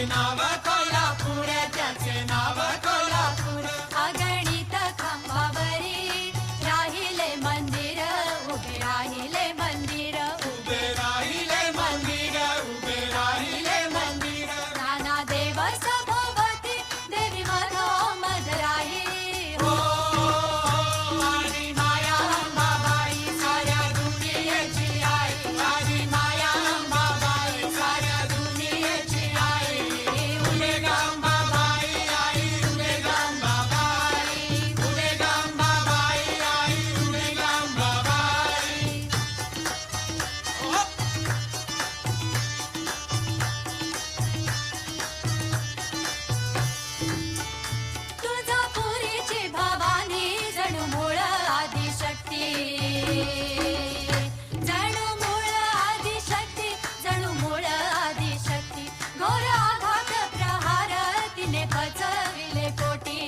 नाव कोल्हापूर, त्याचे नाव कोल्हापूर. अगणित खांबावरी राहिले मंदिर, उभे राहिले मंदिर. उभे राहिले मंदिर, उभे राहिले मंदिर. नाना देव सभोवती देवी मधोमध राही. हो आजी माया अंबाबाई साऱ्या दुनियेची आई. आजी माया अंबाबाई साऱ्या दुनियेची आई. उभे अंबाबाई आई, उभे अंबाबाई, उभे अंबाबाई आई, उभे अंबाबाई. तुळजापुरीची भवानी जणू मूळ आदिशक्ती. जणू मूळ आदिशक्ती, जणू मूळ आदिशक्ती. घोर आघात प्रहार तिने पचविले पोटी.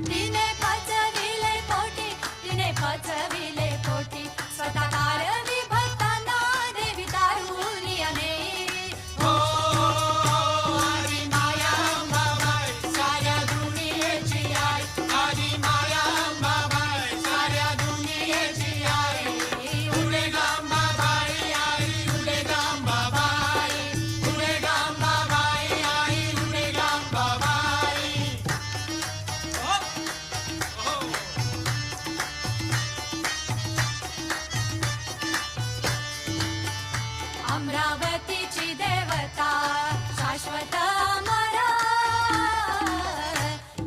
तिने पचविले पोटी, तिने पचविले पोटी. स्वतः कारवी भक्तांना देवी दारुणी अनेक. हो आजी माया अंबाबाई साऱ्या दुनियेची आई. आजी माया अंबाबाई साऱ्या दुनियेची आई. उभे अंबाबाई आई, उभे अंबाबाई, उभे अंबाबाई आई, उभे अंबाबाई. अमरावतीची देवता शाश्वत अमर.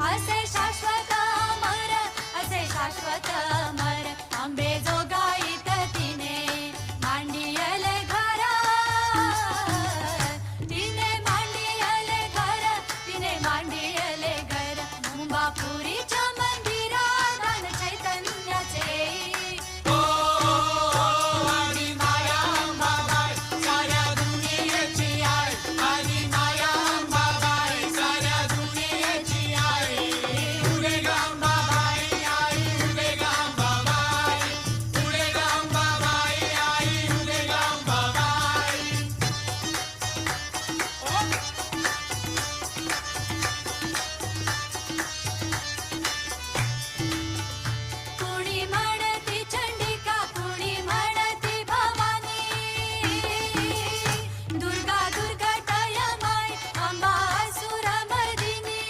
असे शाश्वत अमर, असे शाश्वत अमर. अंबेजोगाईत तिने मांडियले घर. तिने मांडियले घर, तिने मांडियले घर. मुंबापुरीच्या मंदिरात दान चैतन्याचे. हो आजी माया अंबाबाई साऱ्या दुनियेची आई. आजी माया अंबाबाई साऱ्या दुनियेची आई. उभे अंबाबाई आई, उभे अंबाबाई, उभे अंबाबाई आई, उभे अंबाबाई. कुणी म्हणती चंडिका, कुणी म्हणती भवानी. दुर्गा दुर्गटय माय अंबा असुरमर्दिनी.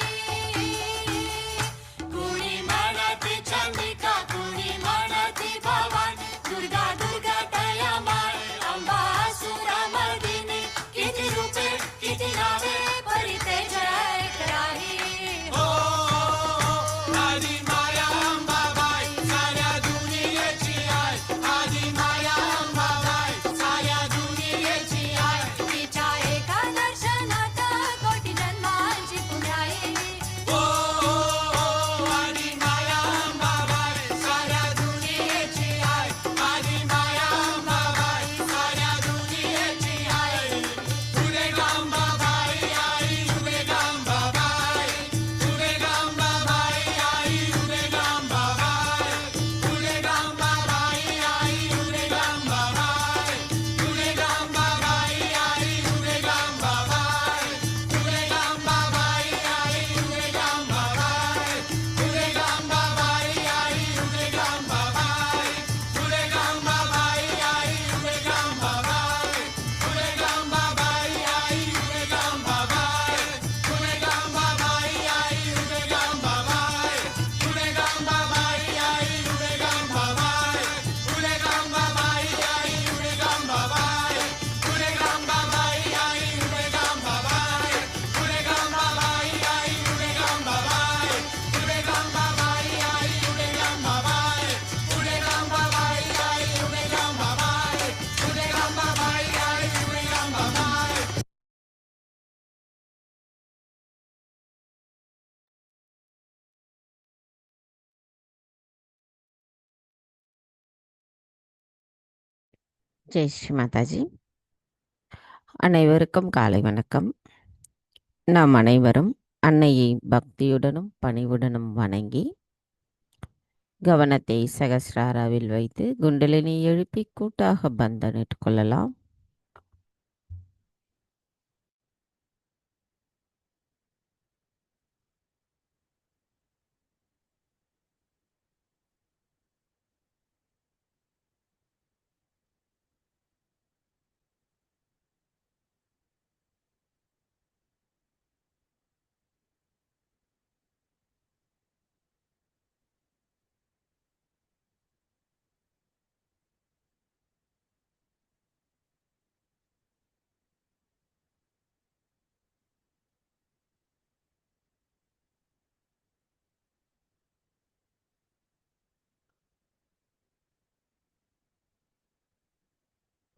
कुणी म्हणती चंडिका, कुणी म्हणती भवानी. दुर्गा दुर्गटय माय अंबा असुरमर्दिनी. किती रूपे, किती नावे, परिते जय कराही. हो आजी माया अंबाबाई साऱ्या दुनियेची आई. आजी माया अंबाबाई साऱ्या दुनियेची आई. तिच्या एका दर्शनात कोटी जन्मांची पुण्याई. हो आजी माया अंबाबाई साऱ्या दुनियेची आई. आजी माया अंबाबाई साऱ्या दुनियेची आई. उभे अंबाबाई आई, उभे अंबाबाई, उभे अंबाबाई आई, उभे अंबाबाई, उभे अंबाबाई आई, उभे अंबाबाई, उभे अंबाबाई आई, उभे अंबाबाई, उभे अंबाबाई आई, उभे अंबाबाई, उभे अंबाबाई आई, उभे अंबाबाई, उभे अंबाबाई आई, उभे अंबाबाई, उभे अंबाबाई आई, उभे अंबाबाई, उभे अंबाबाई आई, उभे अंबाबाई, उभे अंबाबाई आई, उभे अंबाबाई, उभे अंबाबाई आई, उभे अंबाबाई, उभे अंबाबाई आई, उभे अंबाबाई, उभे अंबाबाई आई, उभे अंबाबाई, उभे अंबाबाई आई, उभे अंबाबाई, उभे अंबाबाई आई, उभे अंबाबाई, उभे अंबाबाई आई, उभे अंबाबाई. ஜெய் ஸ்ரீ மாதாஜி. அனைவருக்கும் காலை வணக்கம். நாம் அனைவரும் அன்னையை பக்தியுடனும் பணிவுடனும் வணங்கி கவனத்தை சகஸ்ராராவில் வைத்து குண்டலினி எழுப்பி கூட்டாக பந்தனிட்டு கொள்ளலாம்.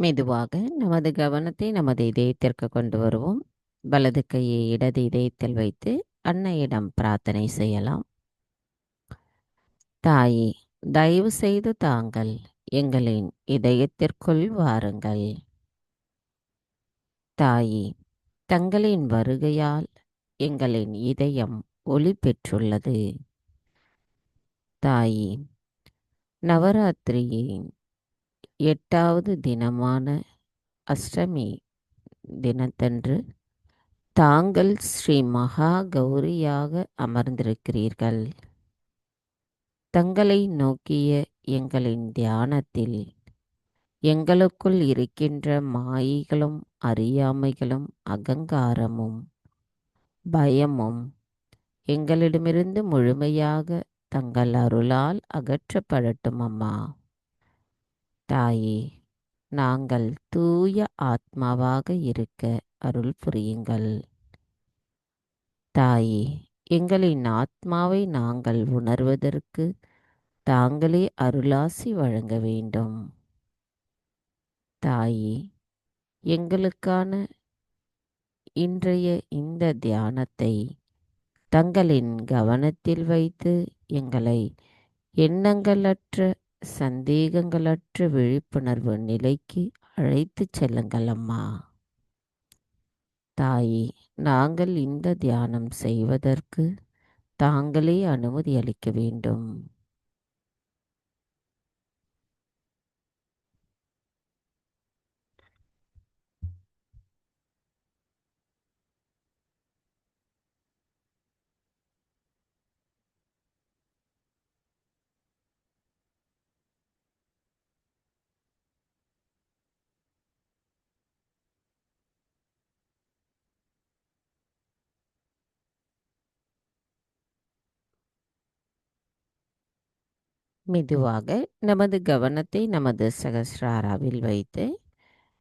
மெதுவாக நமது கவனத்தை நமது இதயத்திற்கு கொண்டு வருவோம். வலது கையை இடது இதயத்தில் வைத்து அன்னையிடம் பிரார்த்தனை செய்யலாம். தாயே, தயவு செய்து தாங்கள் எங்களின் இதயத்திற்குள் வாருங்கள். தாயே, தங்களின் வருகையால் எங்களின் இதயம் ஒளி பெற்றுள்ளது. தாயே, நவராத்திரியின் 8வது தினமான அஷ்டமி தினத்தன்று தாங்கள் ஸ்ரீ மகா கௌரியாக அமர்ந்திருக்கிறீர்கள். தங்களை நோக்கிய எங்களின் தியானத்தில் எங்களுக்குள் இருக்கின்ற மாயைகளும் அறியாமைகளும் அகங்காரமும் பயமும் எங்களிடமிருந்து முழுமையாக தங்கள் அருளால் அகற்றப்படட்டும் அம்மா. தாயே, நாங்கள் தூய ஆத்மாவாக இருக்க அருள் புரியுங்கள். தாயே, எங்களின் ஆத்மாவை நாங்கள் உணர்வதற்கு தாங்களே அருளாசி வழங்க வேண்டும். தாயே, எங்களுக்கான இன்றைய இந்த தியானத்தை தங்களின் கவனத்தில் வைத்து எங்களை எண்ணங்களற்ற சந்தேகங்களற்ற விழிப்புணர்வு நிலைக்கு அழைத்து செல்லுங்கள் அம்மா. தாயே, நாங்கள் இந்த தியானம் செய்வதற்கு தாங்களே அனுமதி அளிக்க வேண்டும். மெதுவாக நமது கவனத்தை நமது சகஸ்ராராவில் வைத்து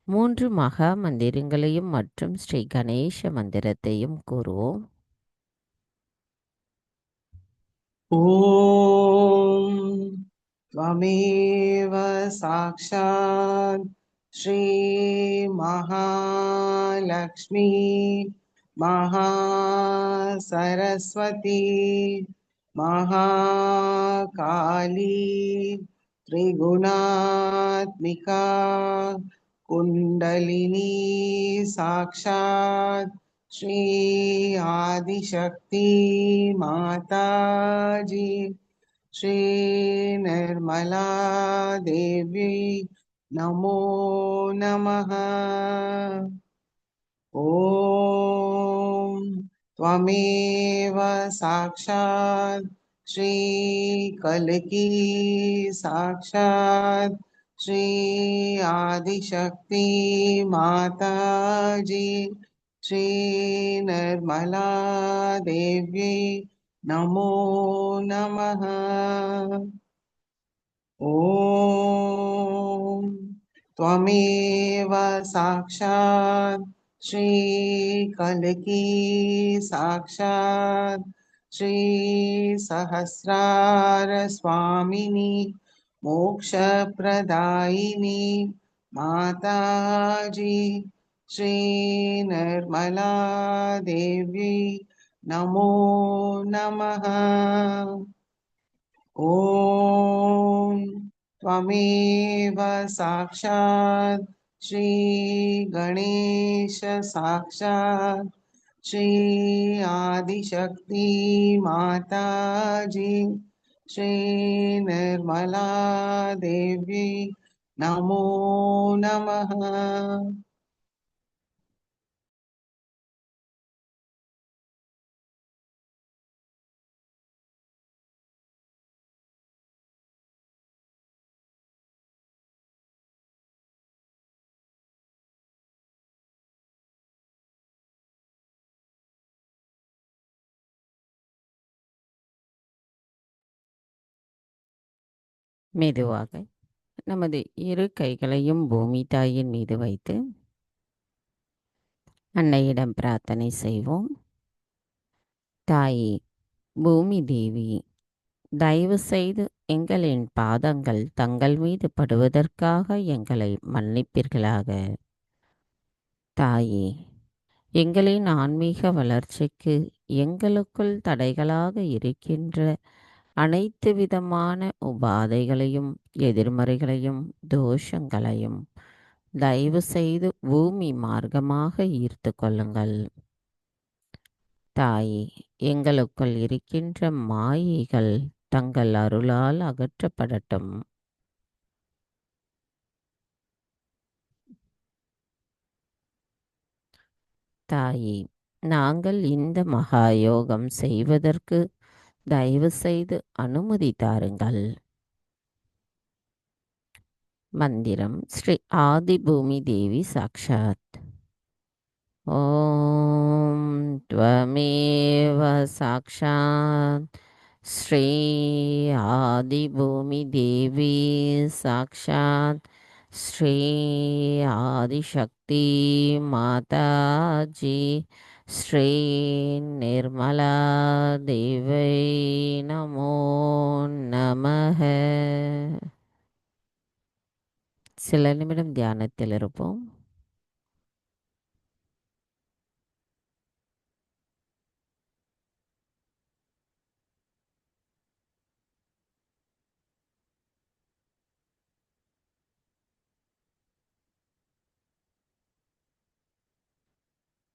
3 மகா மந்திரங்களையும் மற்றும் ஸ்ரீ கணேச மந்திரத்தையும் கூறுவோம். ॐ त्वमेव साक्षात् श्रीमहालक्ष्मी महासरस्वती महाकाली त्रिगुणात्मिका कुण्डलिनी साक्षात् श्री आदिशक्ति माताजी श्री निर्मला देवी नमो नमः। ॐ त्वमेव साक्षात् श्री कल्की साक्षात् श्री आदिशक्ति माताजी श्री निर्मला देवी नमो नमः। ॐ त्वमेव साक्षात् श्री कल्की साक्षात् श्री सहस्रार स्वामिनी मोक्षप्रदायिनी माताजी श्री निर्मला देवी नमो नमः। ॐ त्वमेव साक्षात् श्री गणेश साक्षात् श्री आदिशक्ति माताजी श्री निर्मला देवी नमो नमः। மெதுவாக நமது இரு கைகளையும் பூமி தாயின் மீது வைத்து அன்னையிடம் பிரார்த்தனை செய்வோம். தாயே, பூமி தேவி, தயவு செய்து எங்களின் பாதங்கள் தங்கள் மீது படுவதற்காக எங்களை மன்னிப்பீர்களாக. தாயே, எங்களின் ஆன்மீக வளர்ச்சிக்கு எங்களுக்குள் தடைகளாக இருக்கின்ற அனைத்து விதமான உபாதைகளையும், எதிர்மறைகளையும், தோஷங்களையும் தயவு செய்து பூமி மார்க்கமாக ஈர்த்து கொள்ளுங்கள். தாயே, எங்களுக்குள் இருக்கின்ற மாயைகள் தங்கள் அருளால் அகற்றப்படட்டும். தாயே, நாங்கள் இந்த மகாயோகம் செய்வதற்கு தயவு செய்து அனுமதி தாருங்கள். மந்திரம் ஸ்ரீ ஆதிபூமி தேவி சாக்ஷாத். ஓம் त्वमेव साक्षात् श्री आदिभूमि देवी साक्षात् श्री आदिशक्ति माता जी श्री निर्मला देवी नमो नमः. சில நிமிடம் தியானத்தில் இருப்போம்.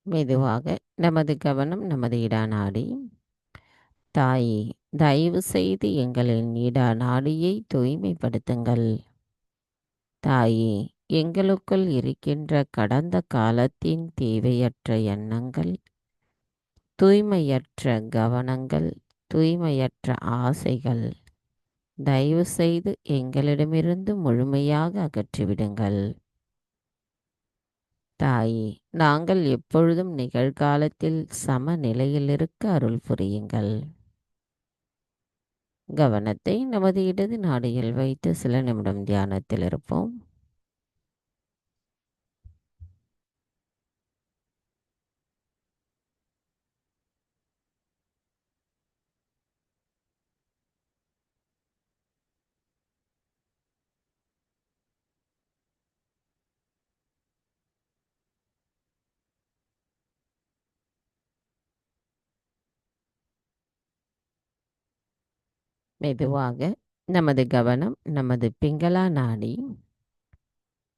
மெதுவாக நமது கவனம் நமது இடநாடி. தாயே, தயவு செய்து எங்களின் இடநாடியை தூய்மைப்படுத்துங்கள். தாயே, எங்களுக்குள் இருக்கின்ற கடந்த காலத்தின் தேவையற்ற எண்ணங்கள், தூய்மையற்ற கவனங்கள், தூய்மையற்ற ஆசைகள் தயவு செய்து எங்களிடமிருந்து முழுமையாக அகற்றிவிடுங்கள். தாயே, நாங்கள் எப்பொழுதும் நிகழ்காலத்தில் சமநிலையில் இருக்க அருள் புரியுங்கள். கவனத்தை நமது இடது நாடியில் வைத்து சில நிமிடம் தியானத்தில் இருப்போம். மெதுவாக நமது கவனம் நமது பிங்களா நாடி.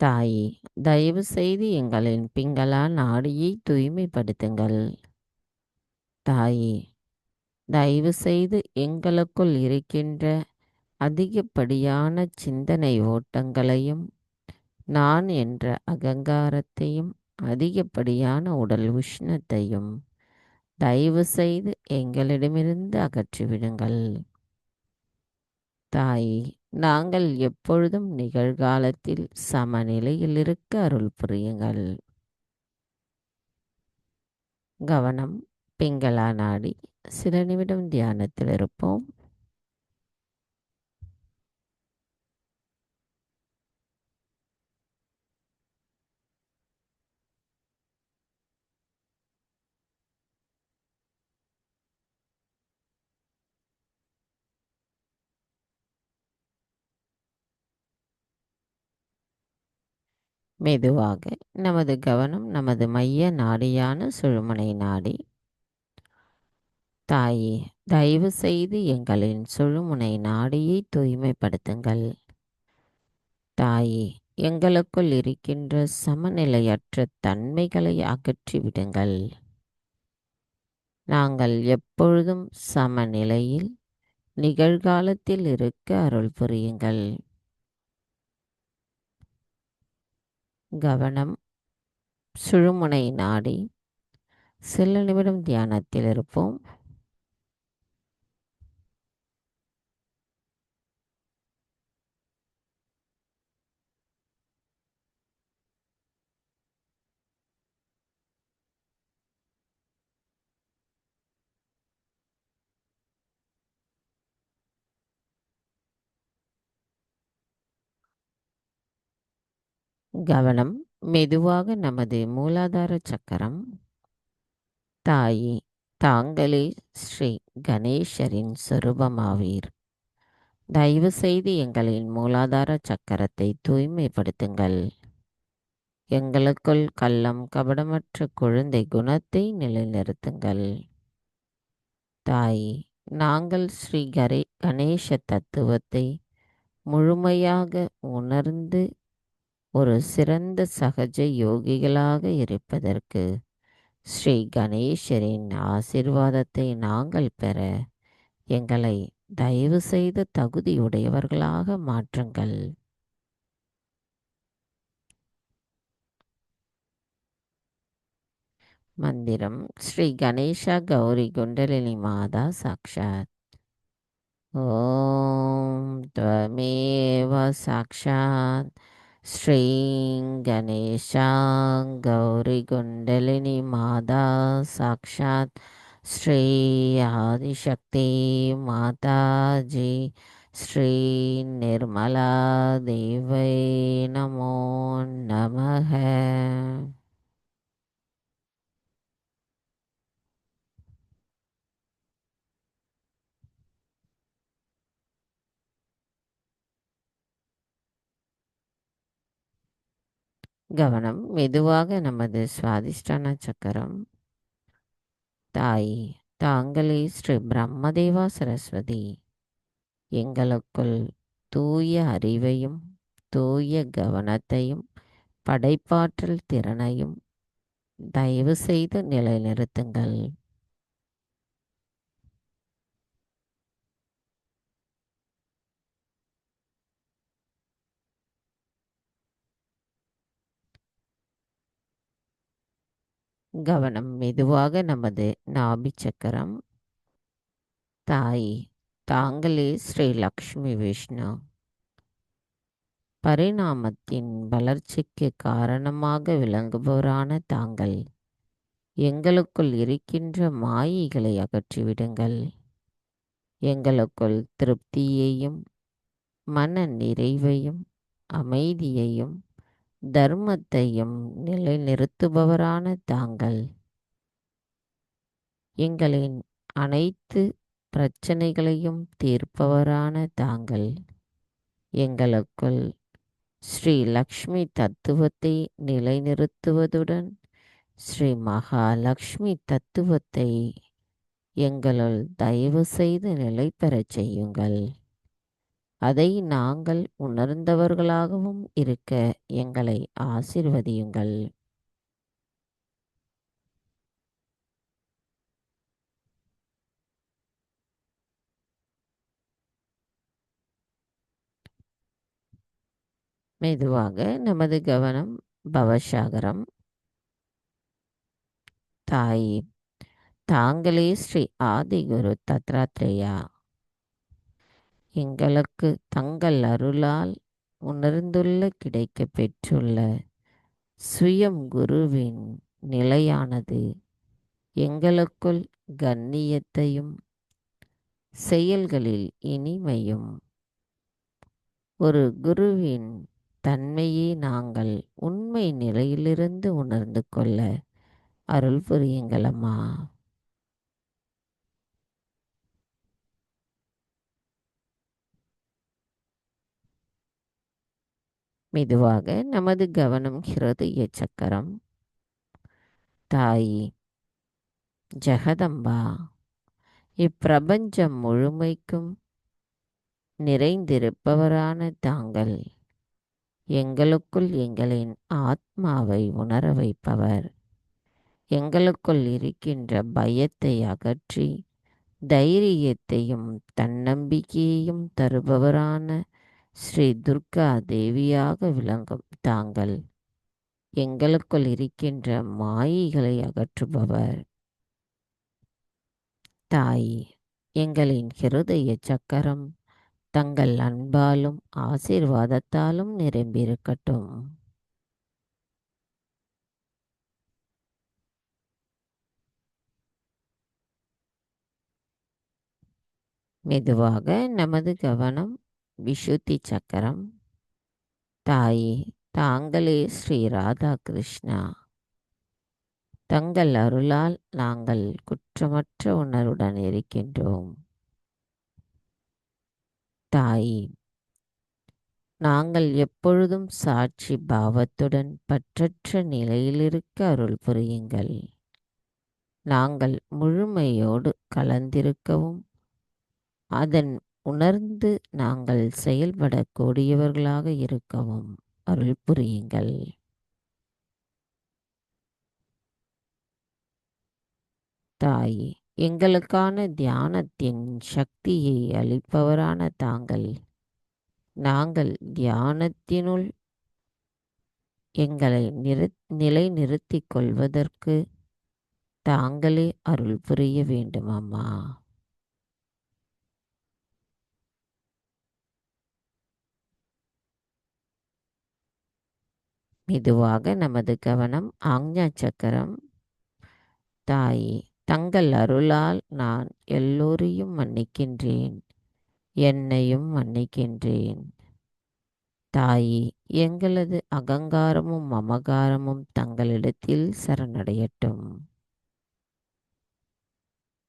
தாயே, தயவு செய்து எங்களின் பிங்களா நாடியை தூய்மைப்படுத்துங்கள். தாயே, தயவு செய்து எங்களுக்குள் இருக்கின்ற அதிகப்படியான சிந்தனை ஓட்டங்களையும், நான் என்ற அகங்காரத்தையும், அதிகப்படியான உடல் உஷ்ணத்தையும் தயவு செய்து எங்களிடமிருந்து அகற்றிவிடுங்கள். தாயே, நாங்கள் எப்பொழுதும் நிகழ்காலத்தில் சமநிலையில் இருக்க அருள் புரியுங்கள். கவனம் பிங்களா நாடி. சில நிமிடம் தியானத்தில் இருப்போம். மெதுவாக நமது கவனம் நமது மைய நாடியான சுழுமுனை நாடி. தாயே, தயவு செய்து எங்களின் சுழுமுனை நாடியை தூய்மைப்படுத்துங்கள். தாயே, எங்களுக்குள் இருக்கின்ற சமநிலையற்ற தன்மைகளை அகற்றிவிடுங்கள். நாங்கள் எப்பொழுதும் சமநிலையில் நிகழ்காலத்தில் இருக்க அருள் புரியுங்கள். கவனம் சுழுமுனை நாடி. சில நிமிடம் தியானத்தில் இருப்போம். கவனம் மெதுவாக நமது மூலாதார சக்கரம். தாயே, தாங்களே ஸ்ரீ கணேசரின் சொரூபமாவீர். தயவு செய்து எங்களின் மூலாதார சக்கரத்தை தூய்மைப்படுத்துங்கள். எங்களுக்குள் கள்ளம் கபடமற்ற குழந்தை குணத்தை நிலைநிறுத்துங்கள். தாய், நாங்கள் ஸ்ரீ கணேச தத்துவத்தை முழுமையாக உணர்ந்து ஒரு சிறந்த சகஜ யோகிகளாக இருப்பதற்கு ஸ்ரீ கணேசரின் ஆசீர்வாதத்தை நாங்கள் பெற எங்களை தயவு செய்து தகுதியுடையவர்களாக மாற்றுங்கள். மந்திரம் ஸ்ரீ கணேசா கௌரி குண்டலினி மாதா சாக்ஷாத். ஓம் त्वमेव साक्षात् श्रीं गणेशा गौरी कुंडलिनी माता साक्षात् श्री आदिशक्ति माता जी श्री निर्मला देवै नमो नमः. கவனம் மெதுவாக நமது சுவாதிஷ்டான சக்கரம். தாய், தாங்களே ஸ்ரீ பிரம்மதேவா சரஸ்வதி எங்களுக்குள் தூய அறிவையும் தூய கவனத்தையும் படைப்பாற்றல் திறனையும் தயவு செய்து நிலைநிறுத்துங்கள். கவனம் மெதுவாக நமது நாபி சக்கரம். தாய், தாங்களே ஸ்ரீ லக்ஷ்மி விஷ்ணு பரிணாமத்தின் வளர்ச்சிக்கு காரணமாக விளங்குபவரான தாங்கள் எங்களுக்குள் இருக்கின்ற மாயைகளை அகற்றிவிடுங்கள். எங்களுக்குள் திருப்தியையும் மன நிறைவையும் அமைதியையும் தர்மத்தையும் நிலைநிறுத்துபவரான தாங்கள் எங்களின் அனைத்து பிரச்சனைகளையும் தீர்ப்பவரான தாங்கள் எங்களுக்குள் ஸ்ரீ லக்ஷ்மி தத்துவத்தை நிலைநிறுத்துவதுடன் ஸ்ரீ மகாலட்சுமி தத்துவத்தை எங்களுள் தயவு செய்து நிலை பெறச் செய்யுங்கள். அதை நாங்கள் உணர்ந்தவர்களாகவும் இருக்க எங்களை ஆசீர்வதியுங்கள். மெதுவாக நமது கவனம் பவசாகரம். தாய், தாங்களே ஸ்ரீ ஆதிகுரு தத்ராத்ரேயா எங்களுக்கு தங்கள் அருளால் உணர்ந்துள்ள கிடைக்க பெற்றுள்ள சுயம் குருவின் நிலையானது எங்களுக்குள் கண்ணியத்தையும் செயல்களில் இனிமையும் ஒரு குருவின் தன்மையை நாங்கள் உண்மை நிலையிலிருந்து உணர்ந்து கொள்ள அருள் புரியுங்களம்மா. மெதுவாக நமது கவனம் ஹிருதய சக்கரம். தாய், ஜெகதம்பா இப்பிரபஞ்சம் முழுமைக்கும் நிறைந்திருப்பவரான தாங்கள் எங்களுக்குள் எங்களின் ஆத்மாவை உணர வைப்பவர். எங்களுக்குள் இருக்கின்ற பயத்தை அகற்றி தைரியத்தையும் தன்னம்பிக்கையையும் தருபவரான ஸ்ரீ துர்கா தேவியாக விளங்கும் தாங்கள் எங்களுக்குள் இருக்கின்ற மாயைகளை அகற்றுபவர். தாய், எங்களின் ஹிருதய சக்கரம் தங்கள் அன்பாலும் ஆசீர்வாதத்தாலும் நிரம்பியிருக்கட்டும். மெதுவாக நமது கவனம் விஷுத்தி சக்கரம். தாயே, தாங்களே ஸ்ரீ ராதா கிருஷ்ணா தங்கள் அருளால் நாங்கள் குற்றமற்ற உணர்வுடன் இருக்கின்றோம். தாயே, நாங்கள் எப்பொழுதும் சாட்சி பாவத்துடன் பற்றற்ற நிலையிலிருக்க அருள் புரியுங்கள். நாங்கள் முழுமையோடு கலந்திருக்கவும் அதன் உணர்ந்து நாங்கள் செயல்படக்கூடியவர்களாக இருக்கவும் அருள் புரியுங்கள். தாயே, எங்களுக்கான தியானத்தின் சக்தியை அளிப்பவரான தாங்கள், நாங்கள் தியானத்தினுள் எங்களை நிலைநிறுத்திக் கொள்வதற்கு தாங்களே அருள் புரிய வேண்டும் அம்மா. மெதுவாக நமது கவனம் ஆக்ஞா சக்கரம். தாயே, தங்கள் அருளால் நான் எல்லோரையும் மன்னிக்கின்றேன், என்னையும் மன்னிக்கின்றேன். தாயே, எங்களது அகங்காரமும் மமகாரமும் தங்களிடத்தில் சரணடையட்டும்.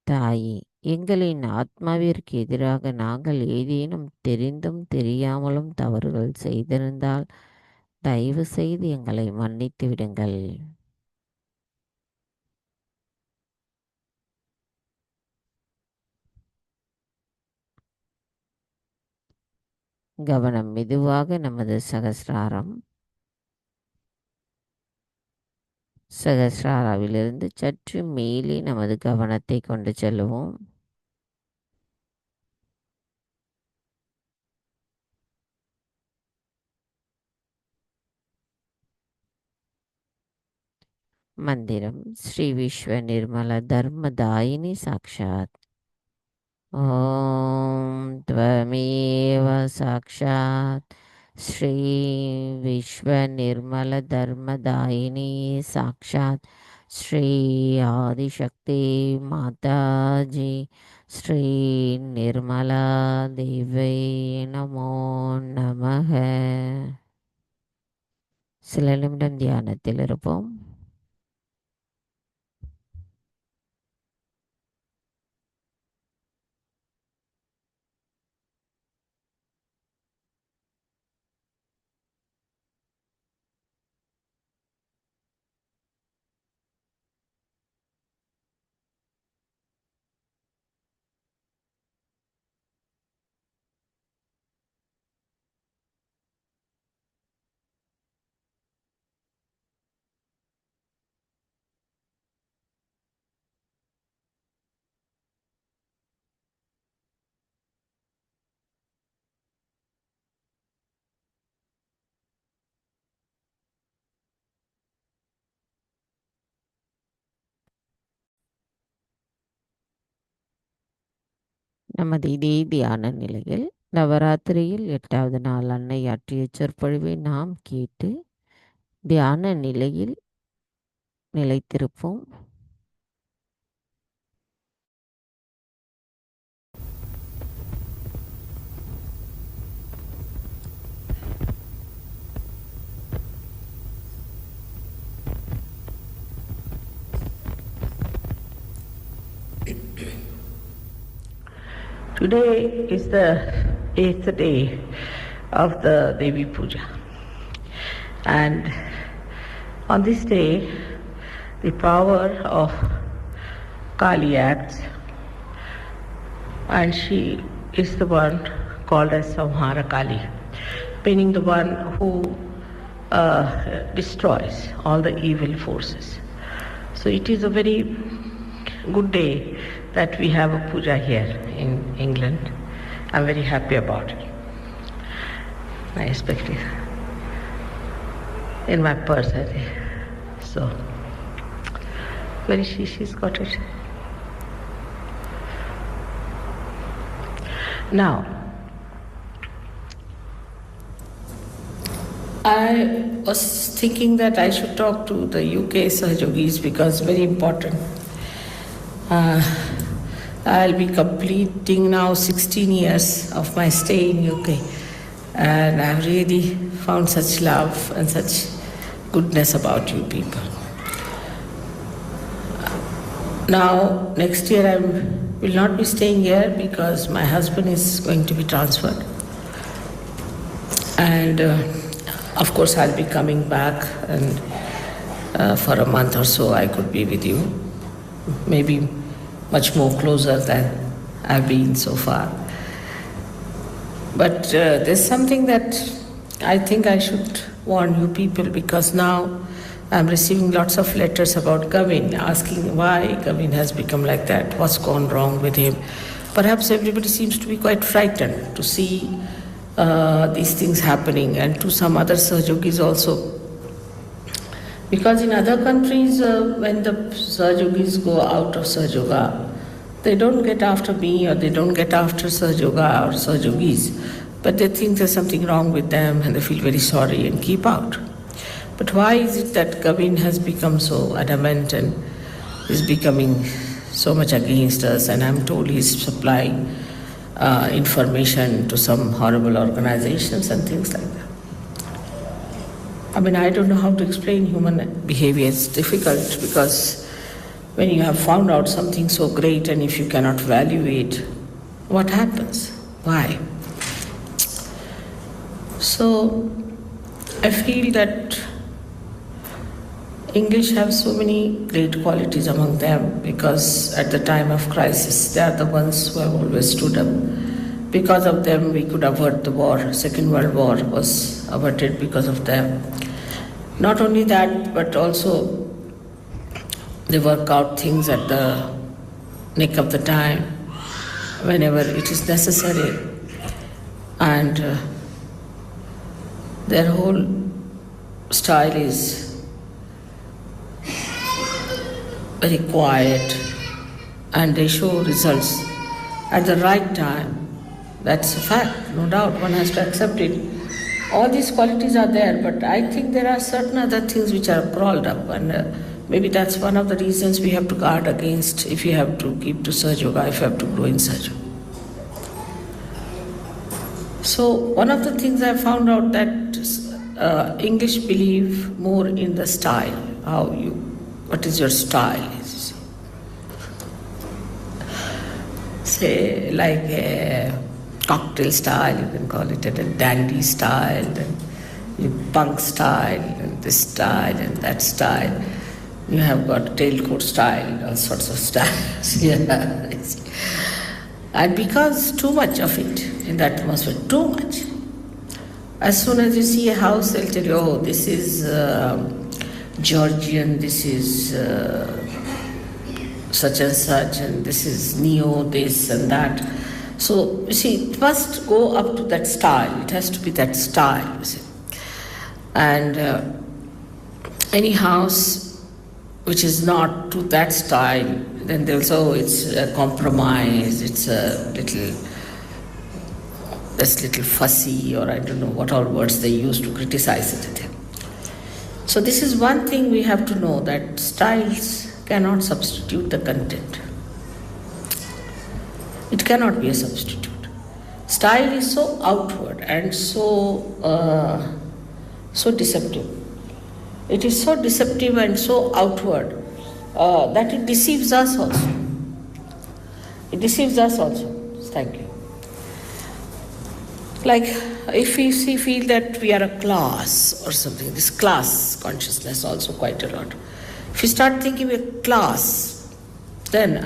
தாயே, எங்களின் ஆத்மாவிற்கு எதிராக நாங்கள் ஏதேனும் தெரிந்தும் தெரியாமலும் தவறுகள் செய்திருந்தால் தயவு செய்து எங்களை மன்னித்து விடுங்கள். கவனம் மெதுவாக நமது சகஸ்ராரம். சகஸ்ராராவிலிருந்து சற்று மேலே நமது கவனத்தை கொண்டு செல்லுவோம். மந்திரம் ஸ்ரீ விஸ்வ நிர்மல தர்மதாயினி சாக்ஷாத். ஓம் த்வமேவ சாக்ஷாத் ஸ்ரீ விஸ்வ நிர்மல தர்மதாயினி சாக்ஷாத் ஸ்ரீ ஆதிசக்தி மாதாஜி ஸ்ரீ நிர்மலா தேவை நமோ நமக. சில நிமிடம் தியானத்தில் இருப்போம். நமது இதே தியான நிலையில் நவராத்திரியில் 8வது நாள் அன்னை ஆற்றிய சொற்பொழிவை நாம் கேட்டு தியான நிலையில் நிலைத்திருப்போம். Today is the 8th day of the Devi Puja, and on this day the power of Kali acts, and she is the one called as Samhara Kali, meaning the one who destroys all the evil forces. So it is a very good day that we have a puja here in England. I'm very happy about it. I expect it in my purse, I think. So, where is she? She's got it. Now, I was thinking that I should talk to the UK Sahajogis because very important. I'll be completing now 16 years of my stay in UK, and I've really found such love and such goodness about you people. Now next year I'm will not be staying here because my husband is going to be transferred. And of course, I'll be coming back, and for a month or so I could be with you, maybe much more closer than I've been so far. But there's something that I think I should warn you people, because now I'm receiving lots of letters about Gavin, asking why Gavin has become like that, what's gone wrong with him. Perhaps everybody seems to be quite frightened to see these things happening, and to some other Sahajogis also. Because in other countries, when the Sahajogis go out of Sahajoga, they don't get after me, or they don't get after Sahajoga or Sahajogis, but they think there's something wrong with them and they feel very sorry and keep out. But why is it that Gavin has become so adamant and is becoming so much against us? And I'm told he's supplying information to some horrible organizations and things like that. I mean, I don't know how to explain human behavior. It's difficult, because when you have found out something so great, and if you cannot value it, what happens? Why? So I feel that English have so many great qualities among them, because at the time of crisis, they are the ones who have always stood up. Because of them, we could avert the war. Second World War was averted because of them. Not only that, but also they work out things at the nick of the time, whenever it is necessary. And their whole style is very quiet, and they show results at the right time. That's a fact, no doubt, one has to accept it. All these qualities are there, but I think there are certain other things which are crawled up, and maybe that's one of the reasons we have to guard against, if you have to keep to Sahajoga, if you have to grow in Sahajoga. So one of the things I found out that English believe more in the style, what is your style? Say, like a cocktail style, you can call it a dandy style, and punk style, and this style, and that style. You have got tailcoat style, all sorts of styles. Yeah. And because too much of it in that atmosphere, too much. As soon as you see a house, they'll tell you, oh, this is Georgian, this is such and such, and this is neo, this and that. So, you see, it must go up to that style. It has to be that style, you see. And any house which is not to that style, then they'll say, oh, it's a compromise, it's a little fussy, or I don't know what all words they use to criticize it. So this is one thing we have to know, that styles cannot substitute the content. It cannot be a substitute. Style is so outward and so deceptive. It is so deceptive and so outward that it deceives us also. It deceives us also. Thank you. Like if we feel that we are a class or something, this class consciousness also quite a lot. If you start thinking we're a class, then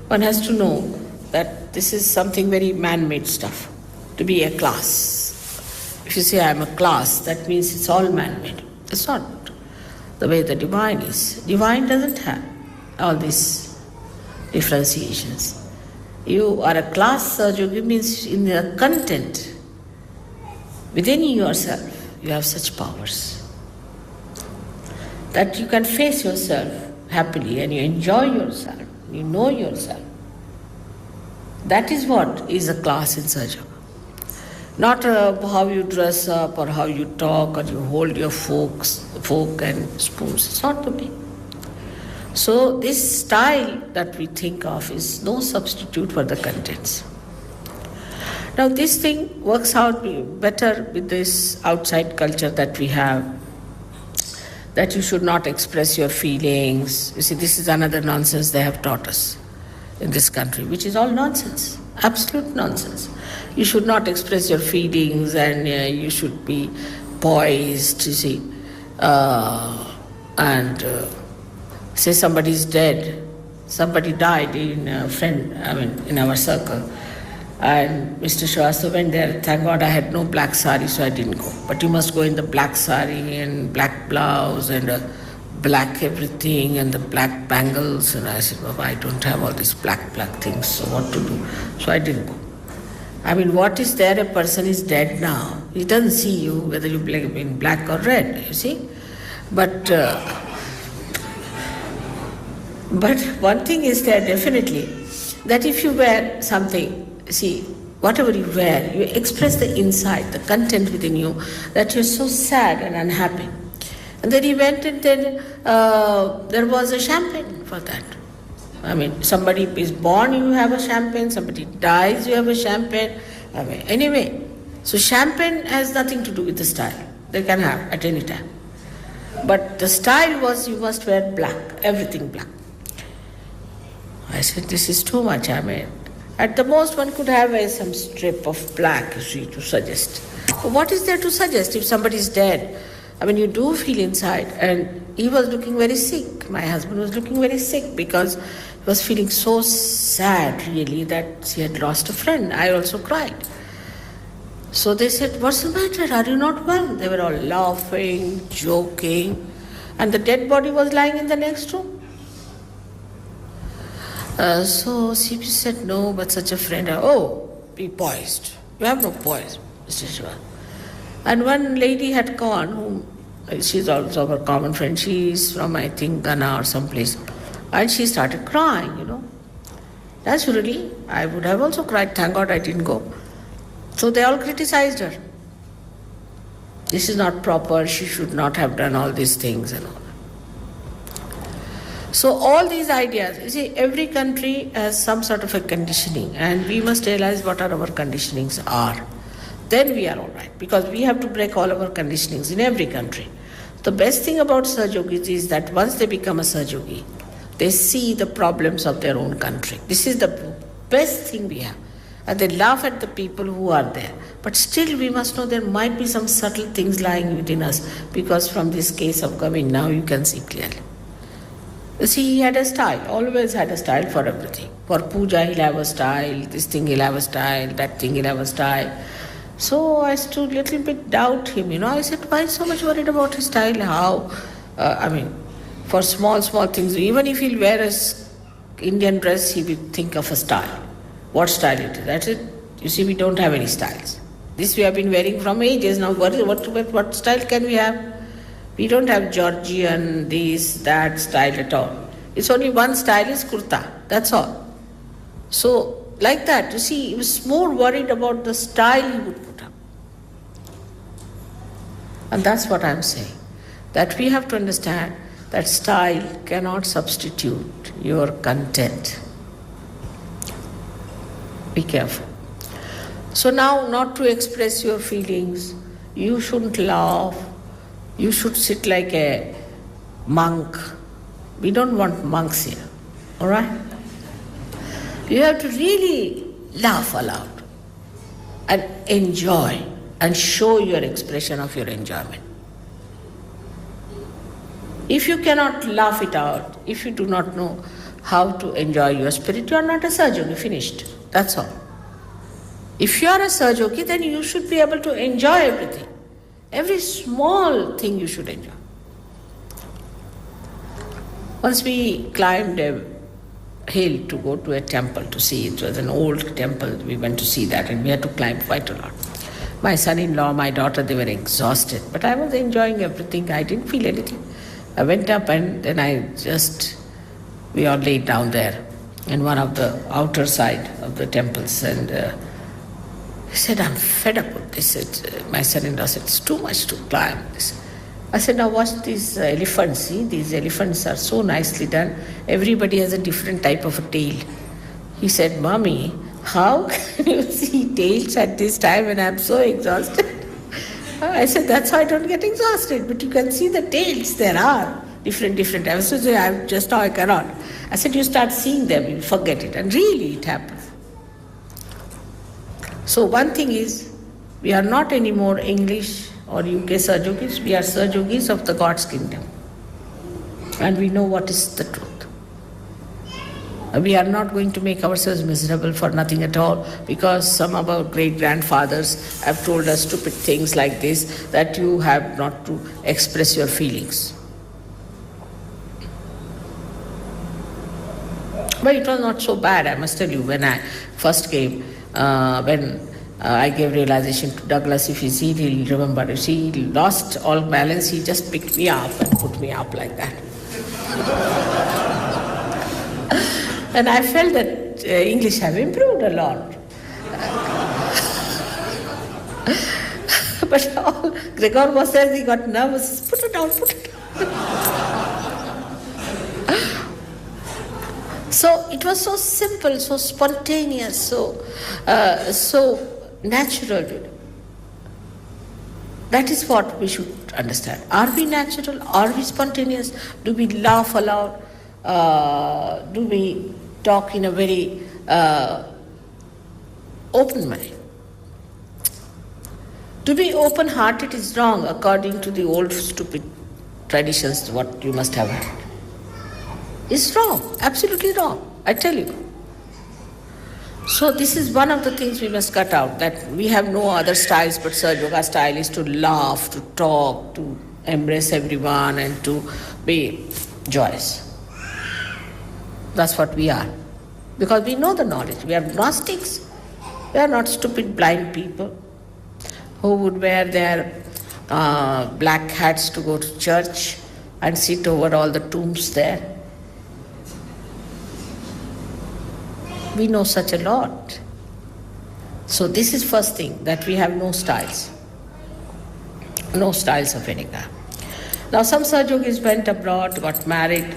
one has to know that this is something very man-made stuff, to be a class. If you say I'm a class, that means it's all man-made. It's not the way the divine is. Divine doesn't have all these differentiations. You are a class, Yogi means in the content, within yourself, you have such powers that you can face yourself happily and you enjoy yourself, you know yourself. That is what is a class in Sahajoga. Not how you dress up or how you talk or you hold your fork and spoons. It's not the way. So this style that we think of is no substitute for the contents. Now this thing works out better with this outside culture that we have, that you should not express your feelings. You see, this is another nonsense they have taught us. in this country, which is all nonsense, absolute nonsense. You should not express your feelings, and you should be poised, you see, and say somebody is dead. Somebody died in in our circle, and Mr. Srivastava went there. Thank God I had no black sari, so I didn't go. But you must go in the black sari and black blouse and black everything and the black bangles. And I said, Baba, I don't have all these black things, so what to do? So I didn't go. I mean, what is there? A person is dead now. He doesn't see you whether you believe in black or red, you see. But one thing is there definitely, that if you wear something, see, whatever you wear, you express the inside, the content within you, that you're so sad and unhappy. And then he went and then there was a champagne for that. I mean, somebody is born, you have a champagne, somebody dies, you have a champagne. I mean, anyway, so champagne has nothing to do with the style. They can have at any time. But the style was you must wear black, everything black. I said, this is too much. I mean, at the most one could have some strip of black, you see, to suggest. But what is there to suggest if somebody is dead? I mean, you do feel inside. And he was looking very sick. My husband was looking very sick because he was feeling so sad, really, that he had lost a friend. I also cried. So they said, what's the matter? Are you not well? They were all laughing, joking. And the dead body was lying in the next room. So CP said, no, but such a friend. Oh, be poised. You have no poise, Mr. Shiva. And one lady had gone, whom she's also our common friend. She's from, I think, Ghana or someplace. And she started crying, you know. Naturally, I would have also cried. Thank God I didn't go. So they all criticized her. This is not proper. She should not have done all these things and all. So all these ideas, you see, every country has some sort of a conditioning, and we must realize what our conditionings are. Then we are all right, because we have to break all our conditionings in every country. The best thing about Sahajogis is that once they become a Sahajogi, they see the problems of their own country. This is the best thing we have. And they laugh at the people who are there. But still we must know there might be some subtle things lying within us, because from this case of Govind, now you can see clearly. You see, he had a style, always had a style for everything. For puja, he'll have a style, this thing he'll have a style, that thing he'll have a style. So I used to little bit doubt him, you know. I said, why so much worried about his style? How? For small things, even if he'll wear a Indian dress, he will think of a style. What style it is? That's it. You see, we don't have any styles. This we have been wearing from ages. Now, what style can we have? We don't have Georgian, this, that style at all. It's only one style, is kurta. That's all. So, like that, you see, he was more worried about the style he would put up. And that's what I'm saying. That we have to understand that style cannot substitute your content. Be careful. So now, not to express your feelings, you shouldn't laugh. You should sit like a monk. We don't want monks here, all right? You have to really laugh aloud and enjoy and show your expression of your enjoyment. If you cannot laugh it out, if you do not know how to enjoy your spirit, you are not a Sahajogi, finished. That's all. If you are a Sahajogi, then you should be able to enjoy everything. Every small thing you should enjoy. Once we climbed a hill to go to a temple to see. It was an old temple. We went to see that, and we had to climb quite a lot. My son-in-law, my daughter, they were exhausted. But I was enjoying everything. I didn't feel anything. I went up, and then we all laid down there in one of the outer side of the temples, and he said, I'm fed up with this. My son-in-law said, it's too much to climb this. I said, now watch these elephants. See, these elephants are so nicely done. Everybody has a different type of a tail. He said, Mommy, how can you see tails at this time when I'm so exhausted? I said, that's why I don't get exhausted. But you can see the tails there are. different. I was saying, just now I cannot. I said, you start seeing them, you forget it. And really it happens. So one thing is, we are not anymore English or UK Sahajogis, we are Sahajogis of the God's kingdom. And we know what is the truth. We are not going to make ourselves miserable for nothing at all, because some of our great-grandfathers have told us stupid things like this, that you have not to express your feelings. But it was not so bad, I must tell you, when I first came, when I gave realization to Douglas, if you see, he'll remember, if he lost all balance, he just picked me up and put me up like that. And I felt that English have improved a lot. But all Gregor was there, he got nervous. Put it down, put it down. So it was so simple, so spontaneous, so natural. That is what we should understand. Are we natural? Are we spontaneous? Do we laugh aloud? Do we talk in a very open mind? To be open-hearted is wrong according to the old stupid traditions, what you must have had. It's wrong, absolutely wrong, I tell you. So this is one of the things we must cut out, that we have no other styles but Sahaja Yoga style is to laugh, to talk, to embrace everyone and to be joyous. That's what we are. Because we know the knowledge. We are Gnostics. We are not stupid blind people who would wear their black hats to go to church and sit over all the tombs there. We know such a lot. So this is first thing, that we have no styles. No styles of any kind. Now some Sahajogis went abroad, got married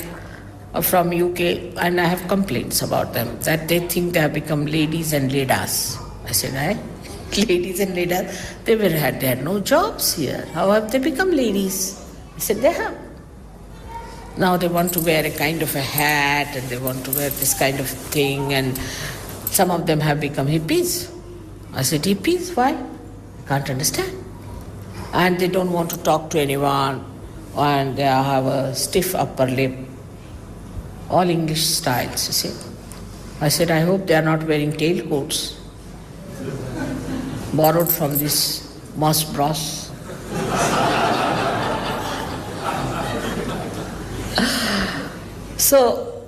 from UK, and I have complaints about them, that they think they have become ladies and ladas. I said, ladies and ladas? They had no jobs here. How have they become ladies? I said, they have. Now they want to wear a kind of a hat and they want to wear this kind of thing, and some of them have become hippies. I said, hippies? Why? I can't understand. And they don't want to talk to anyone, and they have a stiff upper lip. All English styles, you see. I said, I hope they are not wearing tailcoats borrowed from this Moss Bros. So,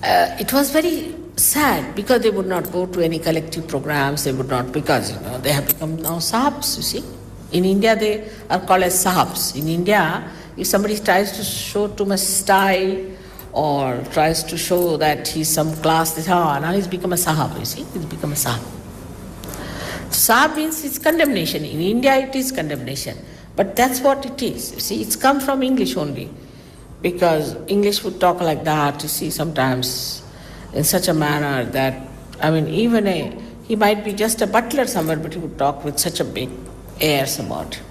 it was very sad, because they would not go to any collective programs, they would not, because, they have become now Sahibs, you see. In India, they are called as Sahibs. In India, if somebody tries to show too much style or tries to show that he's some class, now he's become a Sahib, you see. He's become a Sahib. Sahib means it's condemnation. In India, it is condemnation. But that's what it is. You see, it's come from English only. Because English would talk like that, you see, sometimes in such a manner that, even he might be just a butler somewhere, but he would talk with such a big airs about it.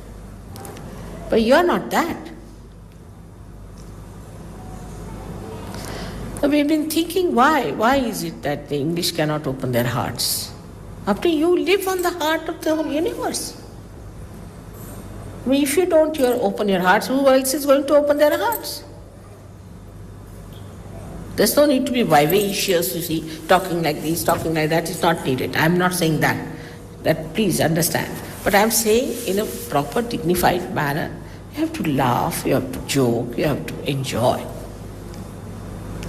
But you're not that. So we've been thinking, why? Why is it that the English cannot open their hearts? After you live on the heart of the whole universe. If you don't open your hearts, who else is going to open their hearts? There's no need to be vivacious, you see, talking like this, talking like that. It's not needed. I'm not saying that. That please understand. But I'm saying in a proper, dignified manner, you have to laugh, you have to joke, you have to enjoy.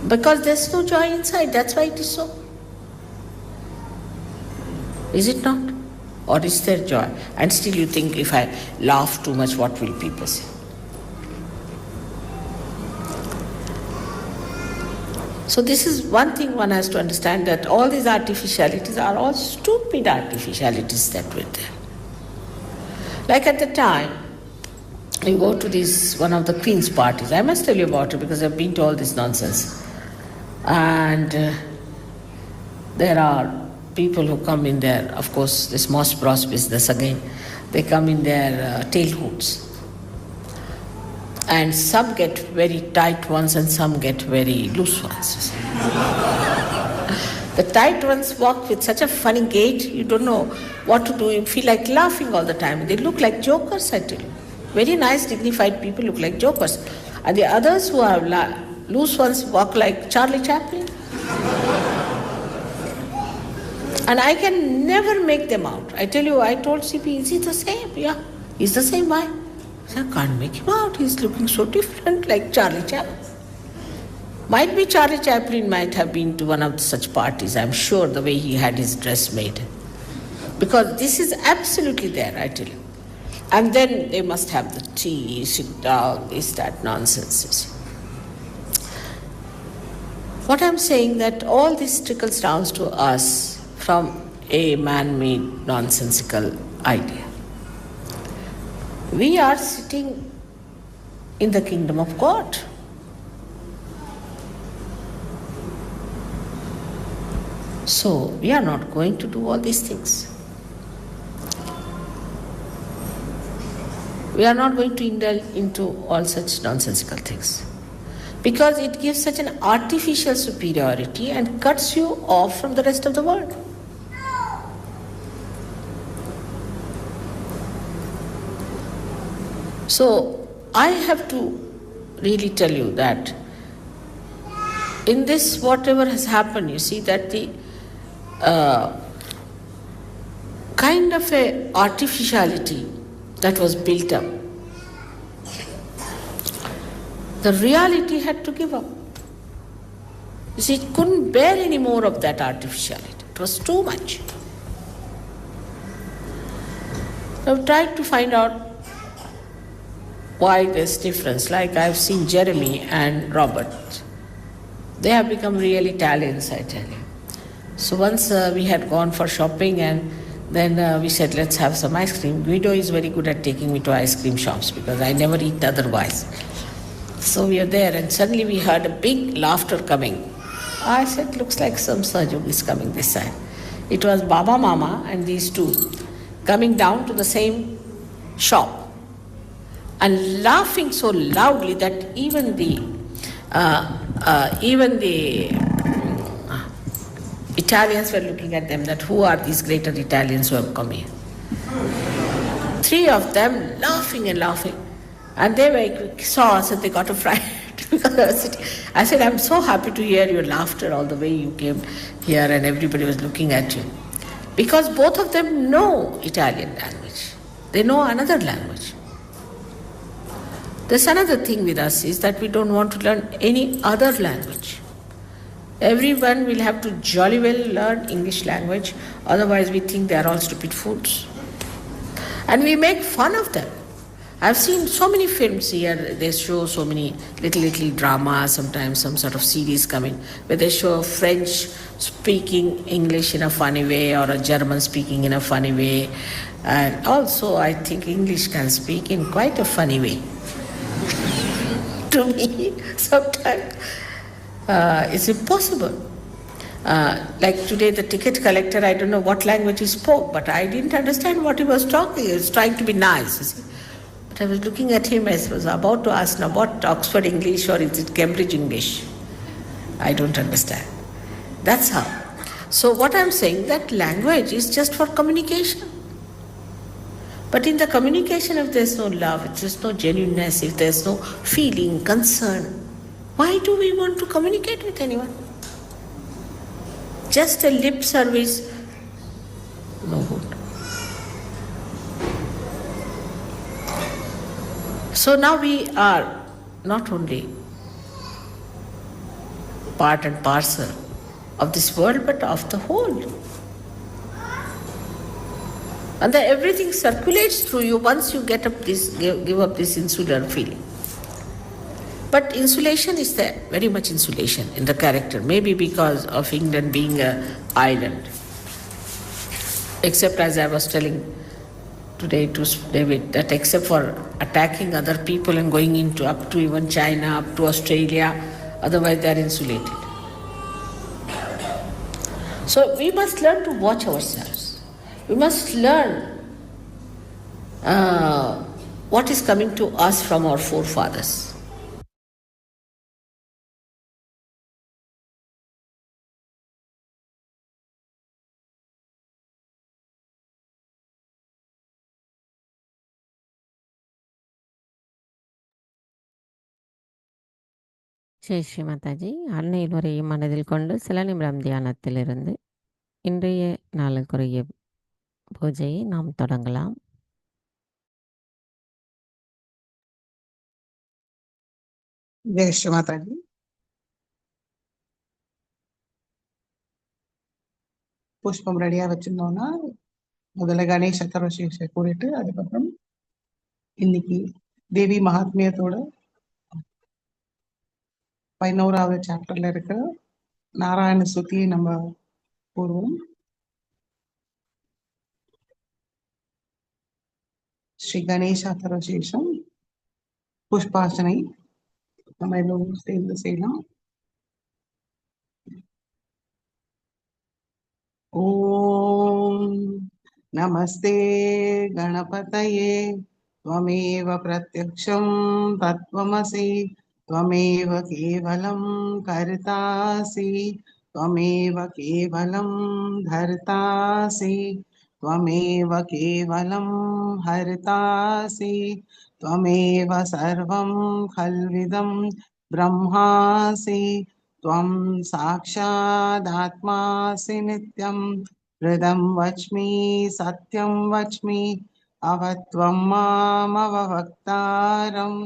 Because there's no joy inside, that's why it is so. Is it not? Or is there joy? And still you think, if I laugh too much, what will people say? So this is one thing one has to understand, that all these artificialities are all stupid artificialities that were there. Like at the time, you go to one of the Queen's parties. I must tell you about it because I've been to all this nonsense. And there are people who come in there, of course, this Moss Bros business again, they come in their tailcoats. And some get very tight ones and some get very loose ones. The tight ones walk with such a funny gait, you don't know what to do. You feel like laughing all the time. They look like jokers, I tell you. Very nice, dignified people look like jokers. And the others who are loose ones walk like Charlie Chaplin. And I can never make them out. I tell you, I told CP, is he the same? Yeah, he's the same. Why? I can't make him out. He's looking so different, like Charlie Chaplin. Might be Charlie Chaplin might have been to one of such parties, I'm sure, the way he had his dress made. Because this is absolutely there, I tell you. And then they must have the tea, sit down, this, that nonsense. You see. What I'm saying that all this trickles down to us from a man-made nonsensical idea. We are sitting in the kingdom of God. So we are not going to do all these things. We are not going to indulge into all such nonsensical things. Because it gives such an artificial superiority and cuts you off from the rest of the world. So I have to really tell you that in this whatever has happened, you see that the kind of a artificiality that was built up, the reality had to give up. You see, it couldn't bear any more of that artificiality. It was too much. I've tried to find out why there's difference. Like I've seen Jeremy and Robert. They have become real Italians, I tell you. So once we had gone for shopping and then we said, let's have some ice cream. Guido is very good at taking me to ice cream shops because I never eat otherwise. So we are there and suddenly we heard a big laughter coming. I said, looks like some Sajog is coming this side. It was Baba Mama and these two coming down to the same shop and laughing so loudly that even the Italians were looking at them, that who are these greater Italians who have come here? Three of them laughing and laughing. And they saw us and they got a fright. I said, I'm so happy to hear your laughter all the way you came here and everybody was looking at you. Because both of them know Italian language. They know another language. There's another thing with us is that we don't want to learn any other language. Everyone will have to jolly well learn English language, otherwise we think they are all stupid fools. And we make fun of them. I've seen so many films here, they show so many little dramas, sometimes some sort of series coming, where they show French speaking English in a funny way or a German speaking in a funny way. And also I think English can speak in quite a funny way. To me, sometimes it's impossible. Like today, the ticket collector, I don't know what language he spoke, but I didn't understand what he was talking. He was trying to be nice, you see. But I was looking at him, I was about to ask, now what, Oxford English or is it Cambridge English? I don't understand. That's how. So what I'm saying, that language is just for communication. But in the communication, if there's no love, if there's no genuineness, if there's no feeling, concern, why do we want to communicate with anyone? Just a lip service, no good. So now we are not only part and parcel of this world, but of the whole. And then everything circulates through you once you get up this, give up this insular feeling. But insulation is there, very much insulation in the character, maybe because of England being an island. Except as I was telling today to David, that except for attacking other people and going into up to even China, up to Australia, otherwise they are insulated. So we must learn to watch ourselves. We must learn what is coming to us from our forefathers. Jai Sri Mataji. அன்னையின் உரையை மனதில் கொண்டு சில நிமிடம் தியானத்திலிருந்து இன்றைய நாளுக்குரிய பூஜையை நாம் தொடங்கலாம். ஜெய் ஸ்ரீ மாதாஜி. புஷ்பம் ரெடியா வச்சிருந்தோம்னா முதல்ல கணேஷ சதுர்தசியை கூறிட்டு அதுக்கப்புறம் இன்னைக்கு தேவி மகாத்மியத்தோட 11வது சாப்டர்ல இருக்கிற நாராயண ஸ்துதியை நம்ம கூறுவோம். ஸ்ரீ கணேச சதுர்தசம் புஷ்பார்ச்சனை நம்ம எல்லோரும் சேர்ந்து செய்யலாம். ஓம் நமஸ்தே கணபதயே त्वमेव प्रत्यक्षं तत्त्वमसि त्वमेव केवलं कर्तासि त्वमेव केवलं धर्तासि त्वमेव केवलं हर्तासि त्वमेव सर्वं खल्विदं ब्रह्मासि त्वं साक्षादात्मासि नित्यं हृदं वच्मि सत्यं वच्मि अवत्वं मामवक्तारम्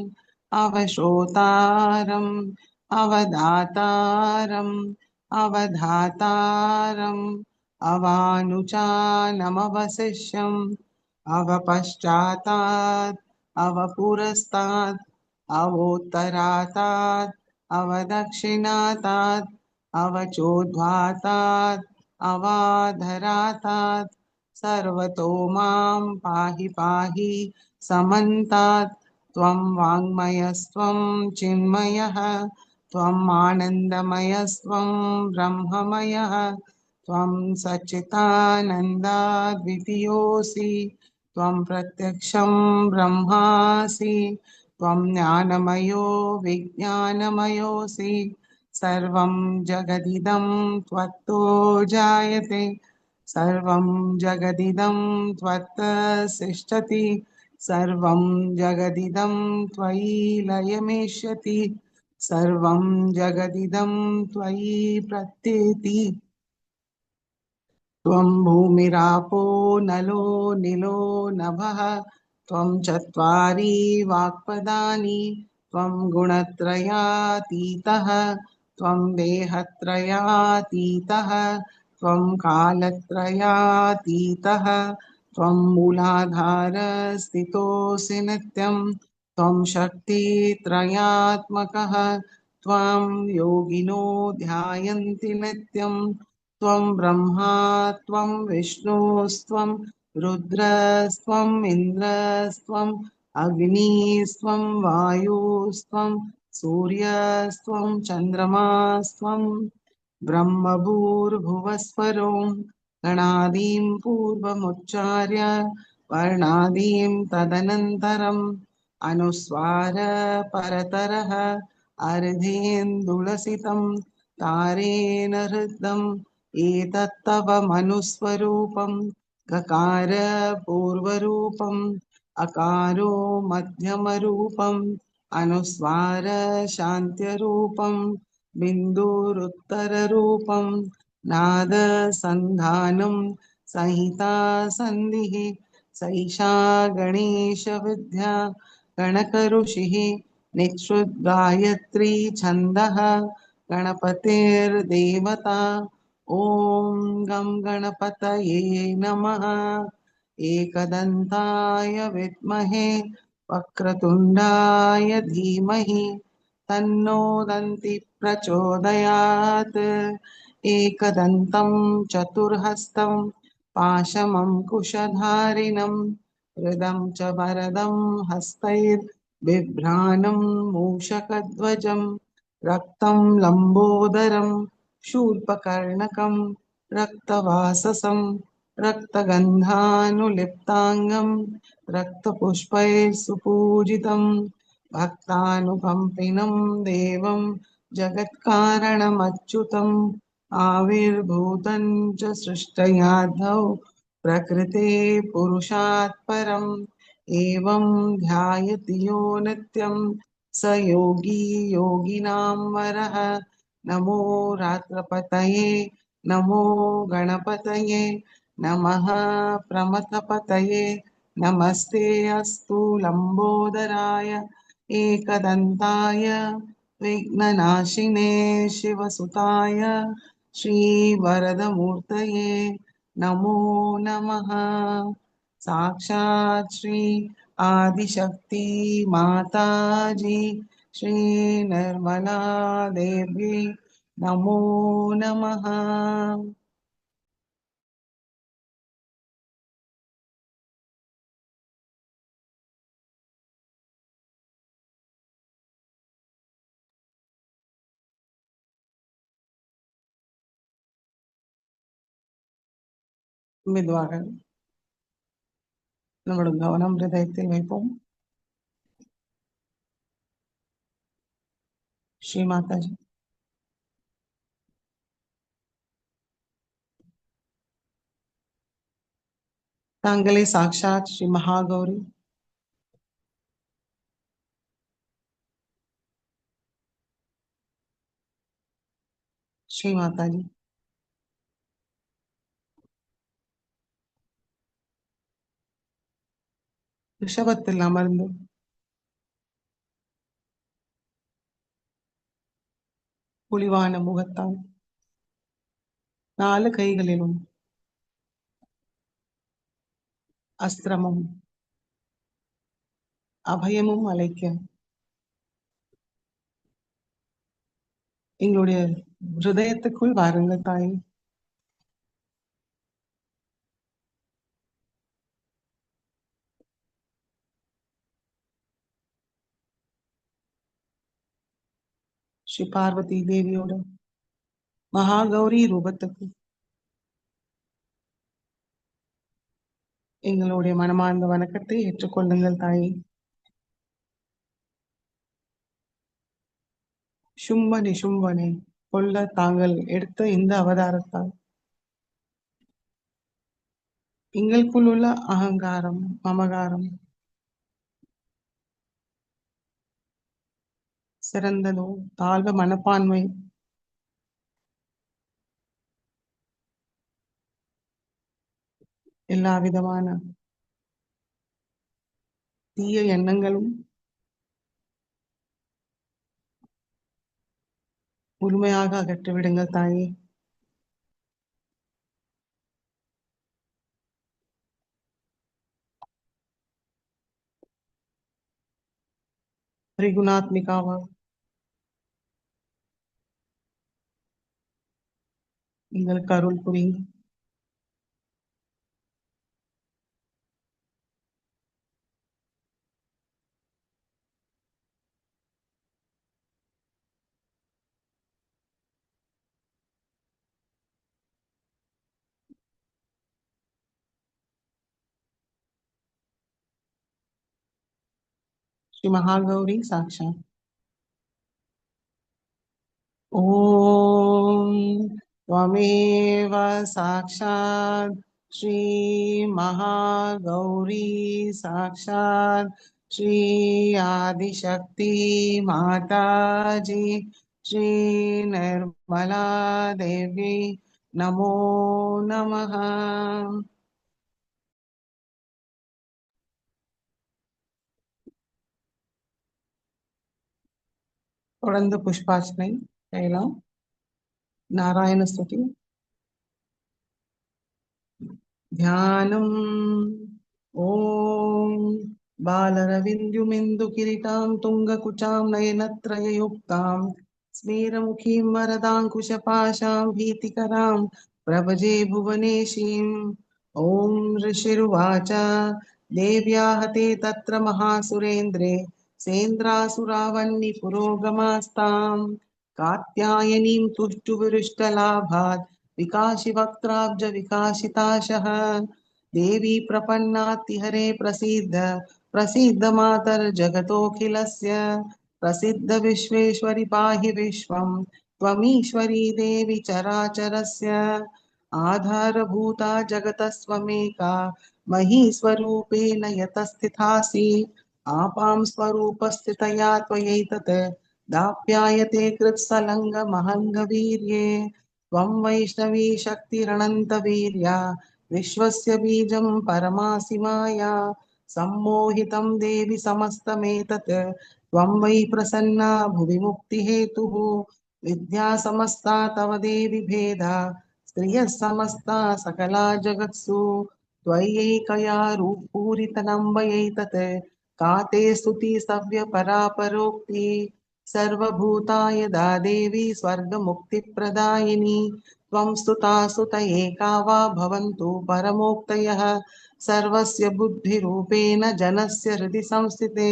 अवश्रोतारम् अवदातारम् अवधातारम् अवानुचानमवशिष्यम् अवपश्चातात् अवपुरस्तात् अवोत्तरातात् अवदक्षिणातात् अवचोद्ध्वातात् अवाधरातात् सर्वतो मां पाहि पाहि समन्तात् त्वं वाङ्मयस्त्वं चिन्मयः त्वम् आनन्दमयस्त्वं ब्रह्ममयः त्वं सच्चिदानन्दाद्वितीयोऽसि त्वं प्रत्यक्षं ब्रह्मासि त्वं ज्ञानमयो विज्ञानमयोऽसि सर्वं जगदिदं त्वत्तो जायते सर्वं जगदिदं त्वत्तसिष्ठति सर्वं जगदिदं त्वयि लयमेष्यति सर्वं जगदिदं त्वयि प्रत्येति त्वं भूमिरापो नलो निलो नभः त्वं चत्वारि वाक्पदानि त्वं गुणत्रयातीतः त्वं देहत्रयातीतः त्वं कालत्रयातीतः त्वं मूलाधारस्थितोऽसि नित्यं त्वं शक्तित्रयात्मकः त्वां योगिनो ध्यायन्ति नित्यं त्वं ब्रह्मा त्वं विष्णुस्त्वं रुद्रस्त्वम् इन्द्रस्त्वम् अग्निस्त्वं वायुस्त्वं सूर्यस्त्वं चन्द्रमास्त्वं ब्रह्मभूर्भुवस्वरो गणादीं पूर्वमुच्चार्य वर्णादीं तदनन्तरम् अनुस्वार परतरः अर्धेन्दुलसितं तारेण हृदम् एतत्तव मनुस्वरूपं गकार पूर्वरूपम् अकारो मध्यमरूपम् अनुस्वार शान्त्यरूपम् बिन्दुरुत्तररूपम् नादसन्धानं संहिता सन्धिः सैषा गणेशविद्या गणकऋषिः निःश्रुतगायत्री छन्दः गणपतिर्देवता ॐ गं गणपतये नमः एकदन्ताय विद्महे वक्रतुण्डाय धीमहि तन्नो दन्ति प्रचोदयात् एकदन्तं चतुर्हस्तं पाशमङ्कुशधारिणं हृदं च वरदं हस्तैर्बिभ्राणं मूषकध्वजं रक्तं लम्बोदरं शूर्पकर्णकं रक्तवाससं रक्तगन्धानुलिप्ताङ्गं रक्तपुष्पैः सुपूजितं भक्तानुकम्पिनं देवं जगत्कारणमच्युतम् आविर्भूतं च सृष्टयाधौ प्रकृते पुरुषात् परम् एवं ध्यायति यो नित्यं स योगी योगिनां वरः नमो रात्रपतये नमो गणपतये नमः प्रमथपतये नमस्ते अस्तु लम्बोदराय एकदन्ताय विघ्ननाशिने शिवसुताय श्रीवरदमूर्तये नमो नमः। साक्षात् श्री आदिशक्ति माताजी श्री निर्मला देवी नमो नमः। மெதுவாக நம்மளோட கவனம் ஹிருதயத்தில் வைப்போம். ஸ்ரீ மாதாஜி தாங்களே சாக்ஷாத் ஸ்ரீ மகாகௌரி ஸ்ரீ மாதாஜி ரிஷபத்தில் அமர்ந்து புலிவான முகத்தால் 4 கைகளிலும் அஸ்திரமும் அபயமும் அழைக்க எங்களுடைய ஹிருதயத்துக்குள் வாருங்கள் தாய். ஸ்ரீ பார்வதி தேவியோட மகாகௌரி ரூபத்துக்கு எங்களுடைய மனமார்ந்த வணக்கத்தை ஏற்றுக்கொள்ளுங்கள் தாயே. சும்ப நிசும்பனை கொல்ல தாங்கள் எடுத்த இந்த அவதாரத்தால் எங்களுக்குள் உள்ள அகங்காரம் மமகாரம் சிறந்ததோ தாழ்வு மனப்பான்மை எல்லா விதமான தீய எண்ணங்களும் முழுமையாக அகற்றிவிடுங்கள் தாயே. திரிகுணாத்மிகாவாக எங்களுக்கு அருள் புரியுங்க. श्री महागौरी साक्षात ओम त्वमेव साक्षात् श्री महागौरी साक्षात् श्री आदिशक्ति माताजी श्री निर्मला देवी नमो नमः। தொடர்ந்து புஷ்பார்ச்சனை செய்யலாம். நாராயண ஸ்துதி ध्यानम् ॐ बालरविन्द्युमिन्दु किरीटां तुङ्गकुचां नयनत्रययुक्तां स्मेरमुखीं वरदाङ्कुशपाशां भीतिकरां प्रभजे भुवनेशीम् ॐ ऋषिरुवाच देव्याः ते तत्र महासुरेन्द्रे सेन्द्रासुरावन्निपुरोगमास्तां कात्यायनीं तुष्टुविरुष्टलाभात् विकासि वक्त्राब्ज विकासिताशः देवी प्रपन्नातिहरे प्रसीद प्रसीद मातर्जगतोऽखिलस्य प्रसिद्ध विश्वेश्वरि पाहि विश्वं त्वमीश्वरी देवी चराचरस्य आधारभूता जगतस्त्वमेका महीस्वरूपेण यतस्थितासि आपां स्वरूपस्थितया त्वयैतत् दाप्यायते कृत्सलङ्गमहङ्गवीर्ये त्वं वैष्णवी शक्तिरनन्तवीर्या विश्वस्य बीजं परमासि माया सम्मोहितं देवि समस्तमेतत् त्वं वै प्रसन्ना भुवि मुक्तिहेतुः विद्या समस्ता तव देवि भेदा स्त्रियः समस्ता सकला जगत्सु त्वयैकया पूरितनम्बयैतत् का ते स्तुति सव्यपरापरोक्ति सर्वभूता यदा देवी स्वर्गमुक्तिप्रदायिनी त्वं स्तुता सुत एका वा भवन्तु परमोक्तयः सर्वस्य बुद्धिरूपेण जनस्य हृदि संस्थिते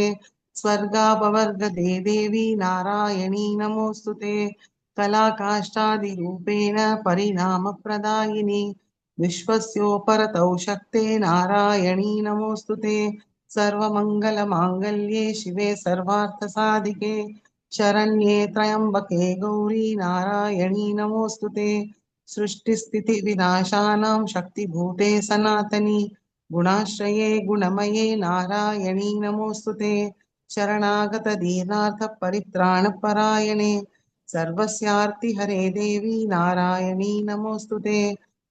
स्वर्गापवर्गदे देवी नारायणी नमोऽस्तु ते कलाकाष्ठादिरूपेण परिणामप्रदायिनी विश्वस्योपरतौ शक्ते नारायणी नमोऽस्तु ते सर्वमङ्गलमाङ्गल्ये शिवे सर्वार्थसाधिके शरण्ये त्र्यम्बके गौरी नारायणी नमोऽस्तु ते सृष्टिस्थितिविनाशानां शक्तिभूते सनातनी गुणाश्रये गुणमये नारायणी नमोऽस्तु ते शरणागतदीनार्थपरित्राणपरायणे सर्वस्यार्तिहरे देवी नारायणी नमोऽस्तु ते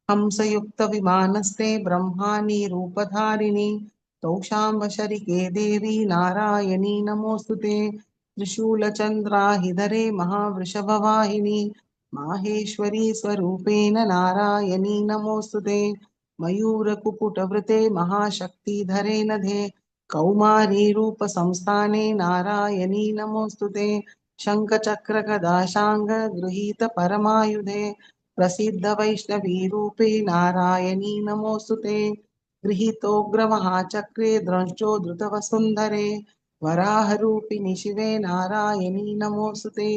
हंसयुक्तविमानस्ते ब्रह्माणि रूपधारिणि तौषाम्बशरिके देवी नारायणी नमोऽस्तु ते त्रिशूलचन्द्राहिधरे महावृषभवाहिनी माहेश्वरी स्वरूपेण नारायणी नमोऽस्तु ते मयूरकुकुटवृते महाशक्तिधरे नधे कौमारी रूपसंस्थाने नारायणी नमोऽस्तु ते शङ्खचक्रगदाशाङ्ग गृहीत परमायुधे प्रसिद्ध वैष्णवी रूपे नारायणी नमोऽस्तु ते गृहीतोग्रमहाचक्रे द्रष्टो धृतवसुन्धरे वराहरूपिणि शिवे नारायणी नमोऽस्तु ते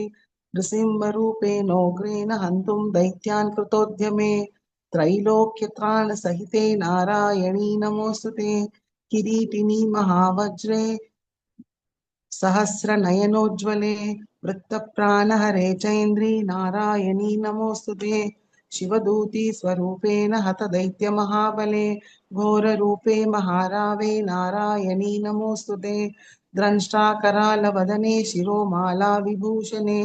नृसिंहरूपेणोग्रेण हन्तुं दैत्यान् कृतोद्यमे त्रैलोक्यत्राणसहिते नारायणी नमोऽस्तु ते किरीटिनी महावज्रे सहस्रनयनोज्ज्वले वृत्तप्राणहरे चैन्द्री नारायणी नमोऽस्तु ते शिवदूती स्वरूपेण हतदैत्यमहाबले घोररूपे महारावे नारायणी नमोऽस्तु ते द्रष्टाकरालवदने शिरोमाला विभूषणे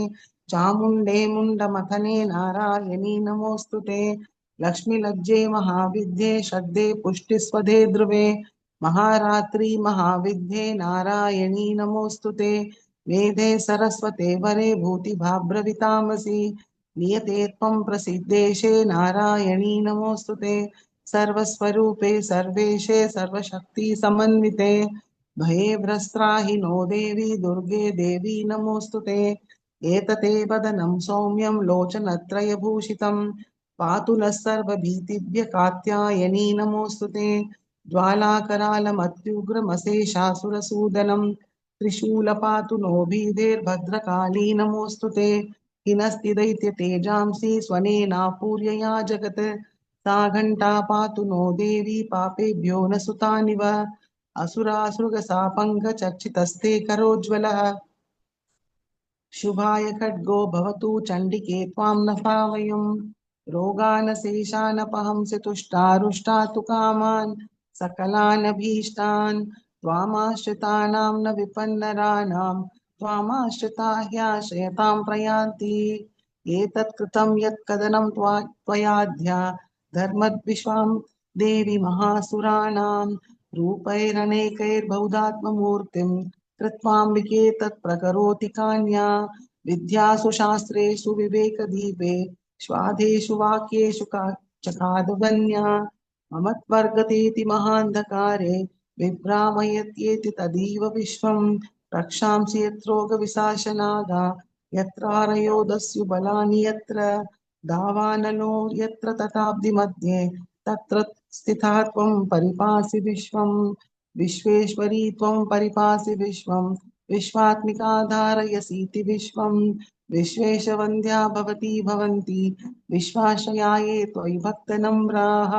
चामुण्डे मुण्डमथने नारायणी नमोऽस्तु ते लक्ष्मीलज्जे महाविद्ये श्रद्धे पुष्टिस्वधे ध्रुवे महारात्रि महाविद्ये नारायणी नमोऽस्तु ते वेदे सरस्वते वरे भूतिभाब्रवितामसि नियते त्वं प्रसिद्धेशे नारायणी नमोऽस्तु ते सर्वस्वरूपे सर्वेशे सर्वशक्ति समन्विते भये भ्रस्त्राहिनो देवी दुर्गे देवी नमोऽस्तु ते एतते वदनं सौम्यं लोचनत्रयभूषितं पातु नः सर्वभीतिभ्यः कात्यायनी नमोऽस्तु ते ज्वालाकरालमत्युग्रमशेषासुरसूदनं त्रिशूलपातु नो भीदेर्भद्रकाली नमोऽस्तु ते हिनस्ति दैत्यतेजांसि स्वनेनापूर्यया जगत् सा घण्टा पातु नो देवी पापेभ्यो न सुतानिव असुरासुरगसापङ्कचर्चितस्ते करोज्ज्वलः शुभाय खड्गो भवतु चण्डिके त्वां न भावयं रोगानशेषानपहंसि तुष्टारुष्टातु कामान् सकलानभीष्टान् त्वामाश्रितानां न विपन्नराणां त्वामाश्रिता ह्याश्रयतां प्रयान्ति एतत् कृतं यत्कदनं त्वयाद्या धर्मद्विषां देवी महासुराणां रूपैरनेकैर्बहुधात्ममूर्तिं कृत्वाम्बिके तत्प्रकरोति कान्या विद्यासु शास्त्रेषु विवेकदीपे स्वादेषु वाक्येषु चकादवन्या ममत्वर्गतेति महान्धकारे विभ्रामयत्येति तदीव विश्वं रक्षांसि यत्रोगविशाशनागा यत्रारयो दस्युबलानि यत्र दावानलो यत्र तथाब्धिमध्ये तत्र स्थिता त्वं परिपासि विश्वं विश्वेश्वरी त्वं परिपासि विश्वं विश्वात्मिका धारयसीति विश्वं विश्वेशवन्द्या भवती भवन्ति विश्वाश्रयाये त्वयि भक्तनम्राः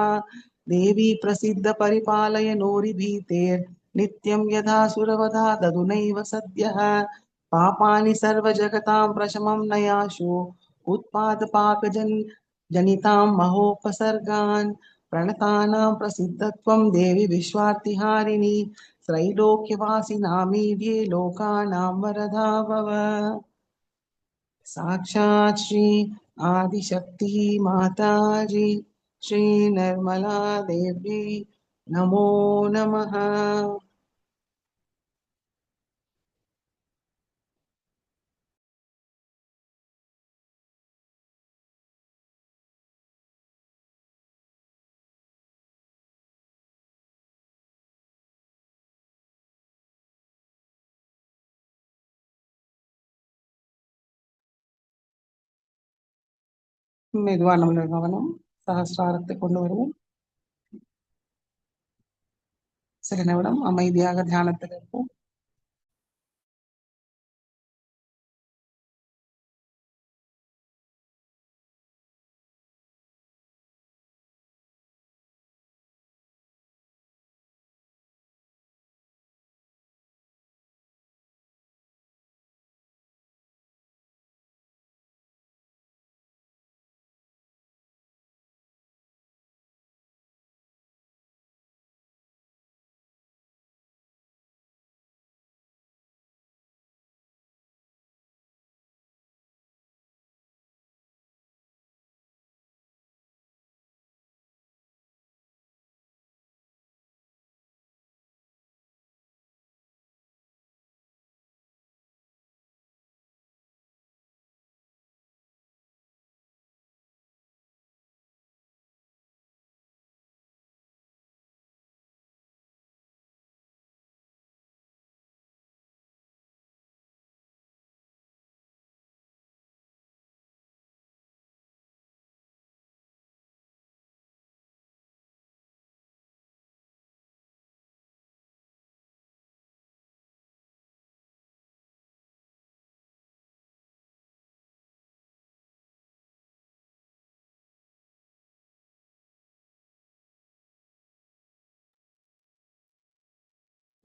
देवी प्रसिद्ध परिपालय नोरिभीतेर्नित्यं यथा सुरवधा ददुनैव सद्यः पापानि सर्वजगतां प्रशमं नयाशु जनितां महोपसर्गान् प्रणतानां प्रसिद्धत्वं देवी विश्वार्तिहारिणी त्रैलोक्यवासिनामीड्ये लोकानां वरदा भव। साक्षात् श्री आदिशक्ति माताजी श्री निर्मला देवी नमो नमः। மெதுவா நம்மளோட கவனம் சகஸ்ராரத்தை கொண்டு வருவோம். சில நிமிடம் அமைதியாக தியானத்தில் இருப்போம்.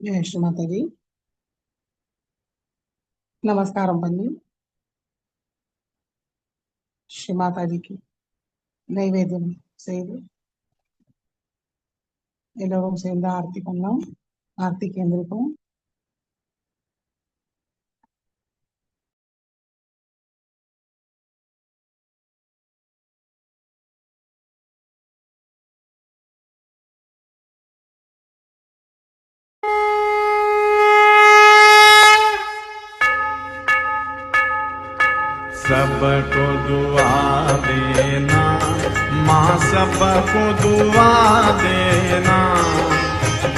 जय श्री माता जी। நமஸ்காரம் பண்ணி ஸ்ரீ மாதாஜிக்கு நைவேத்தியம் செய்து எல்லோரும் சேர்ந்து ஆர்த்தி பண்ணலாம். ஆர்த்திக்கு எந்திரிப்போம். सबको दुआ देना माँ, सबको दुआ देना।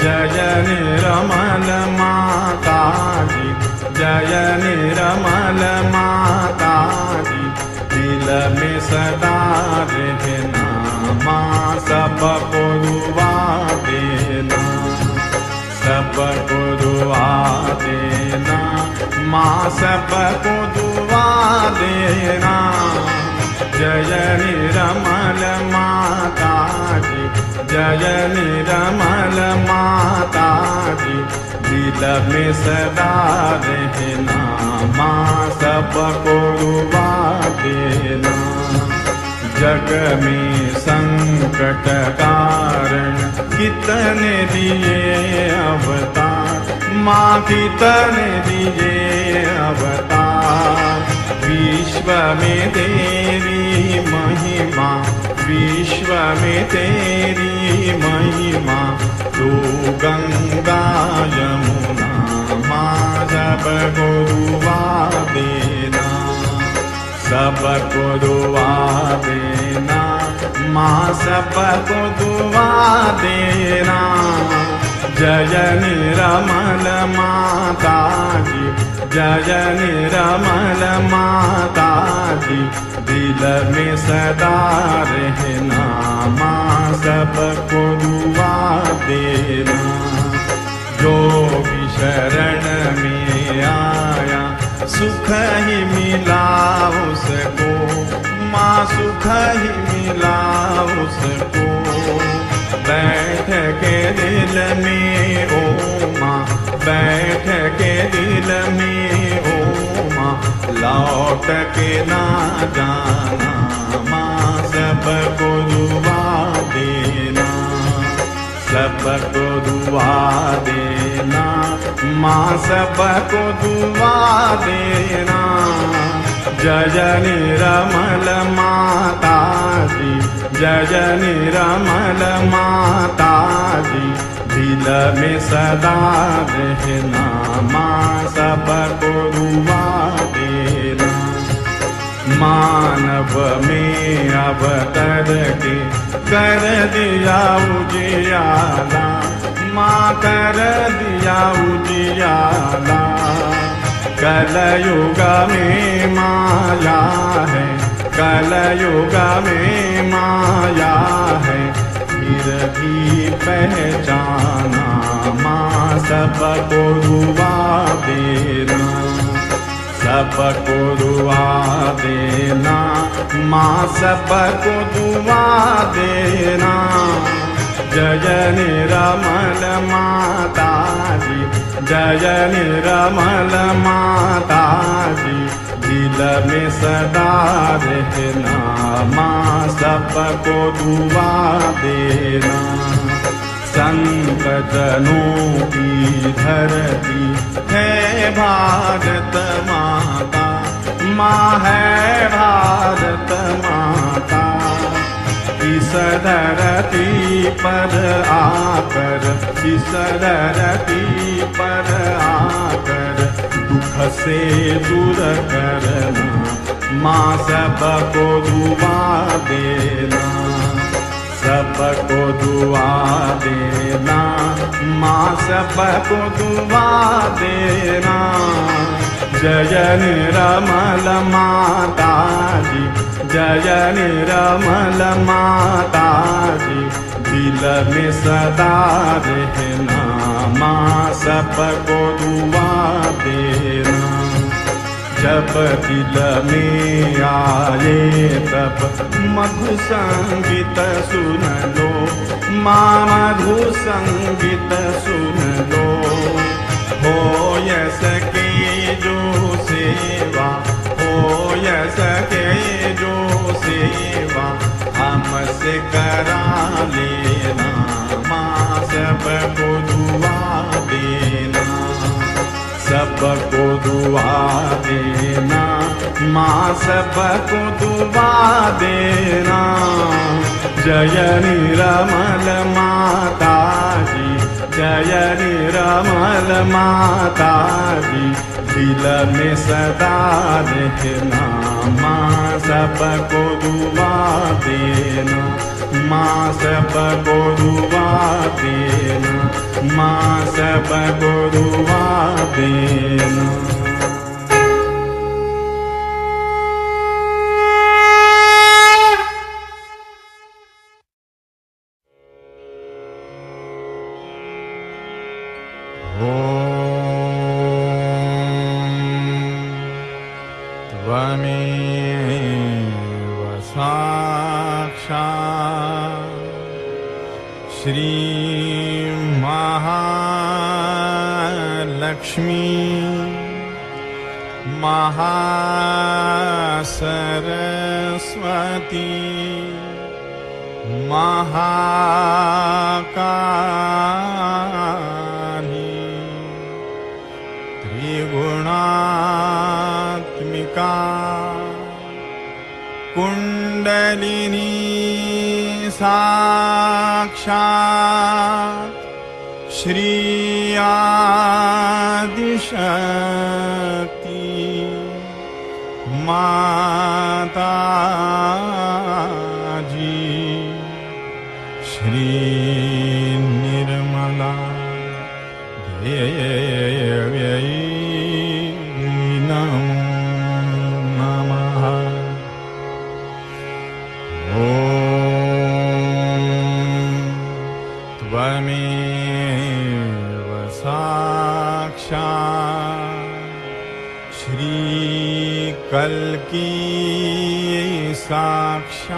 जय निर्मल माता जी, जय निर्मल माता जी, दिल में सदा रहना माँ, सबको दुआ देना, सबको दुआ देना माँ, सबको दुआ देना। जय निर्मल माता जी, जय निर्मल माता जी, दिल में सदा रहना माँ, सबको दुआ देना। जग में संकट कारण कितने दिए अवतार माँ, कितने दिए अवतार। विश्व में तेरी महिमा, विश्व में तेरी महिमा, तू गंगा यमुना माँ, सबको दुआ देना, सबको दुआ देना माँ, सबको दुआ देना। जय निर्मल माता जी, जय निर्मल माता जी, दिल में सदा रहना माँ, सबको दुआ देना। जो भी शरण में आया सुख ही मिला ही मिला उसको, बैठ के दिल में ओ माँ, बैठ के दिल में ओ माँ, लौट के ना जाना माँ, सबको दुआ देना, सबको दुआ देना माँ, सबको दुआ देना। जय निरमल माता जी, जय निरमल माता जी, दिल में सदा रहना माँ, सबको दुआ देना। मानव में अवतर के कर दिया उजियाला माँ, कर दिया उजियाला। कलयुग में माया है, कलयुग में माया है, फिर भी पहचाना माँ, सबको दुआ देना, सबको दुआ देना माँ, सबको दुआ देना। जय निरमल माता जी, जय निरमल माता जी, दिल में सदा रहना माँ, सबको दुआ देना। संत जनों की धरती है भारत माता, माँ है भारत माता। इस धरती पर आकर, इस धरती पर आकर, दुख से दूर करना माँ, सबको दुआ देना, सबको दुआ देना माँ, सबको दुआ देना। जय निरमल माता जी, जय निरमल माता जी, दिल में सदा रहना माँ, सबको दुआ देना। जब दिल में आए तब मधु संगीत सुन लो माँ, मधु संगीत सुन लो। हो सके जो सेवा, हो सके जो सेवा, हमसे करा लेना माँ, सबको दुआ देना, सबको दुआ देना माँ, सबको दुआ देना। जय निरमल माता जी, जय निरमल माता जी, दिल में सदा रहना माँ, सबको दुआ देना माँ, सबको दुआ देना माँ, सबको दुआ देना। त्वमेव साक्षात् श्री महालक्ष्मी महासरस्वती महाकाली त्रिगुणात्मिका कुंडलिनी साक्षात् श्री आदिशक्ति माता जी श्री निर्मला देव्यै नमो नमः। त्वमेव साक्षात् श्री कल्की साक्षात्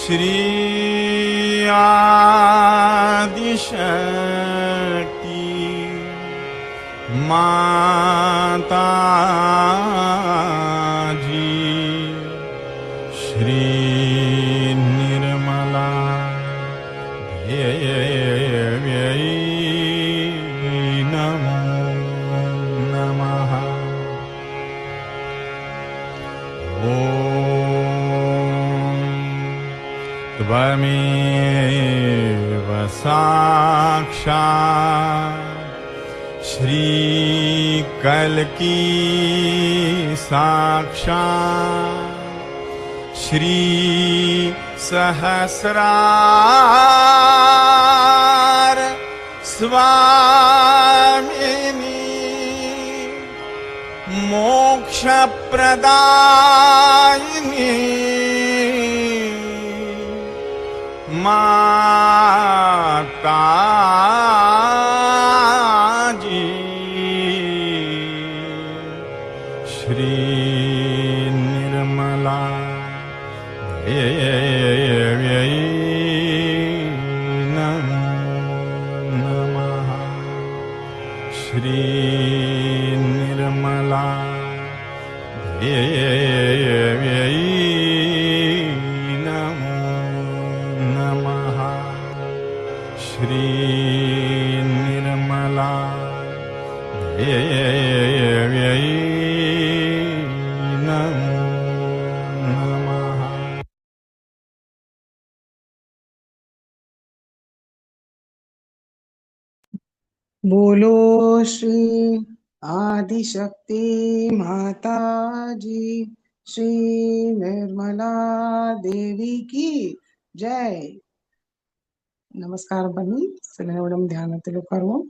श्री आदिशक्ति माता जी श्री निर्मला देव्यै नमो नमः। त्वमेव साक्षात् श्री कल्की साक्षात् श्री सहस्रार स्वामिनी मोक्ष प्रदायिनी माता जी श्री निर्मला देव्यै नमो नमः। श्री निर्मला देव्यै नमो नमः। श्री निर्मला देव्यै नमो नमः। बोलो श्री आदिशक्ति माता जी श्री निर्मला देवी की जय. ನಮಸ್ಕಾರ ಬನ್ನಿ ಸೆಲೆನವಡಂ ಧ್ಯಾನത്തിൽ ಉட்காருவோம்.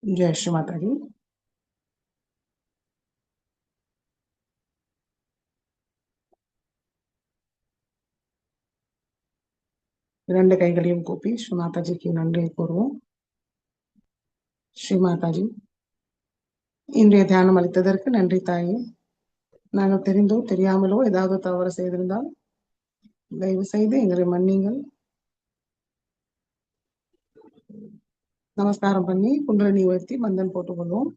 जय श्री माता जी. இரண்டு கைகளையும் கூப்பி ஸ்ரீ மாதாஜிக்கு நன்றி கூறுவோம். ஸ்ரீ மாதாஜி, இன்றைய தியானம் அளித்ததற்கு நன்றி தாயே. நாங்கள் தெரிந்தோ தெரியாமலோ ஏதாவது தவறு செய்திருந்தால் தயவு செய்து எங்களை மன்னிங்கள். நமஸ்காரம் பண்ணி குண்டலினி உயர்த்தி பந்தன் போட்டுக்கொள்வோம்.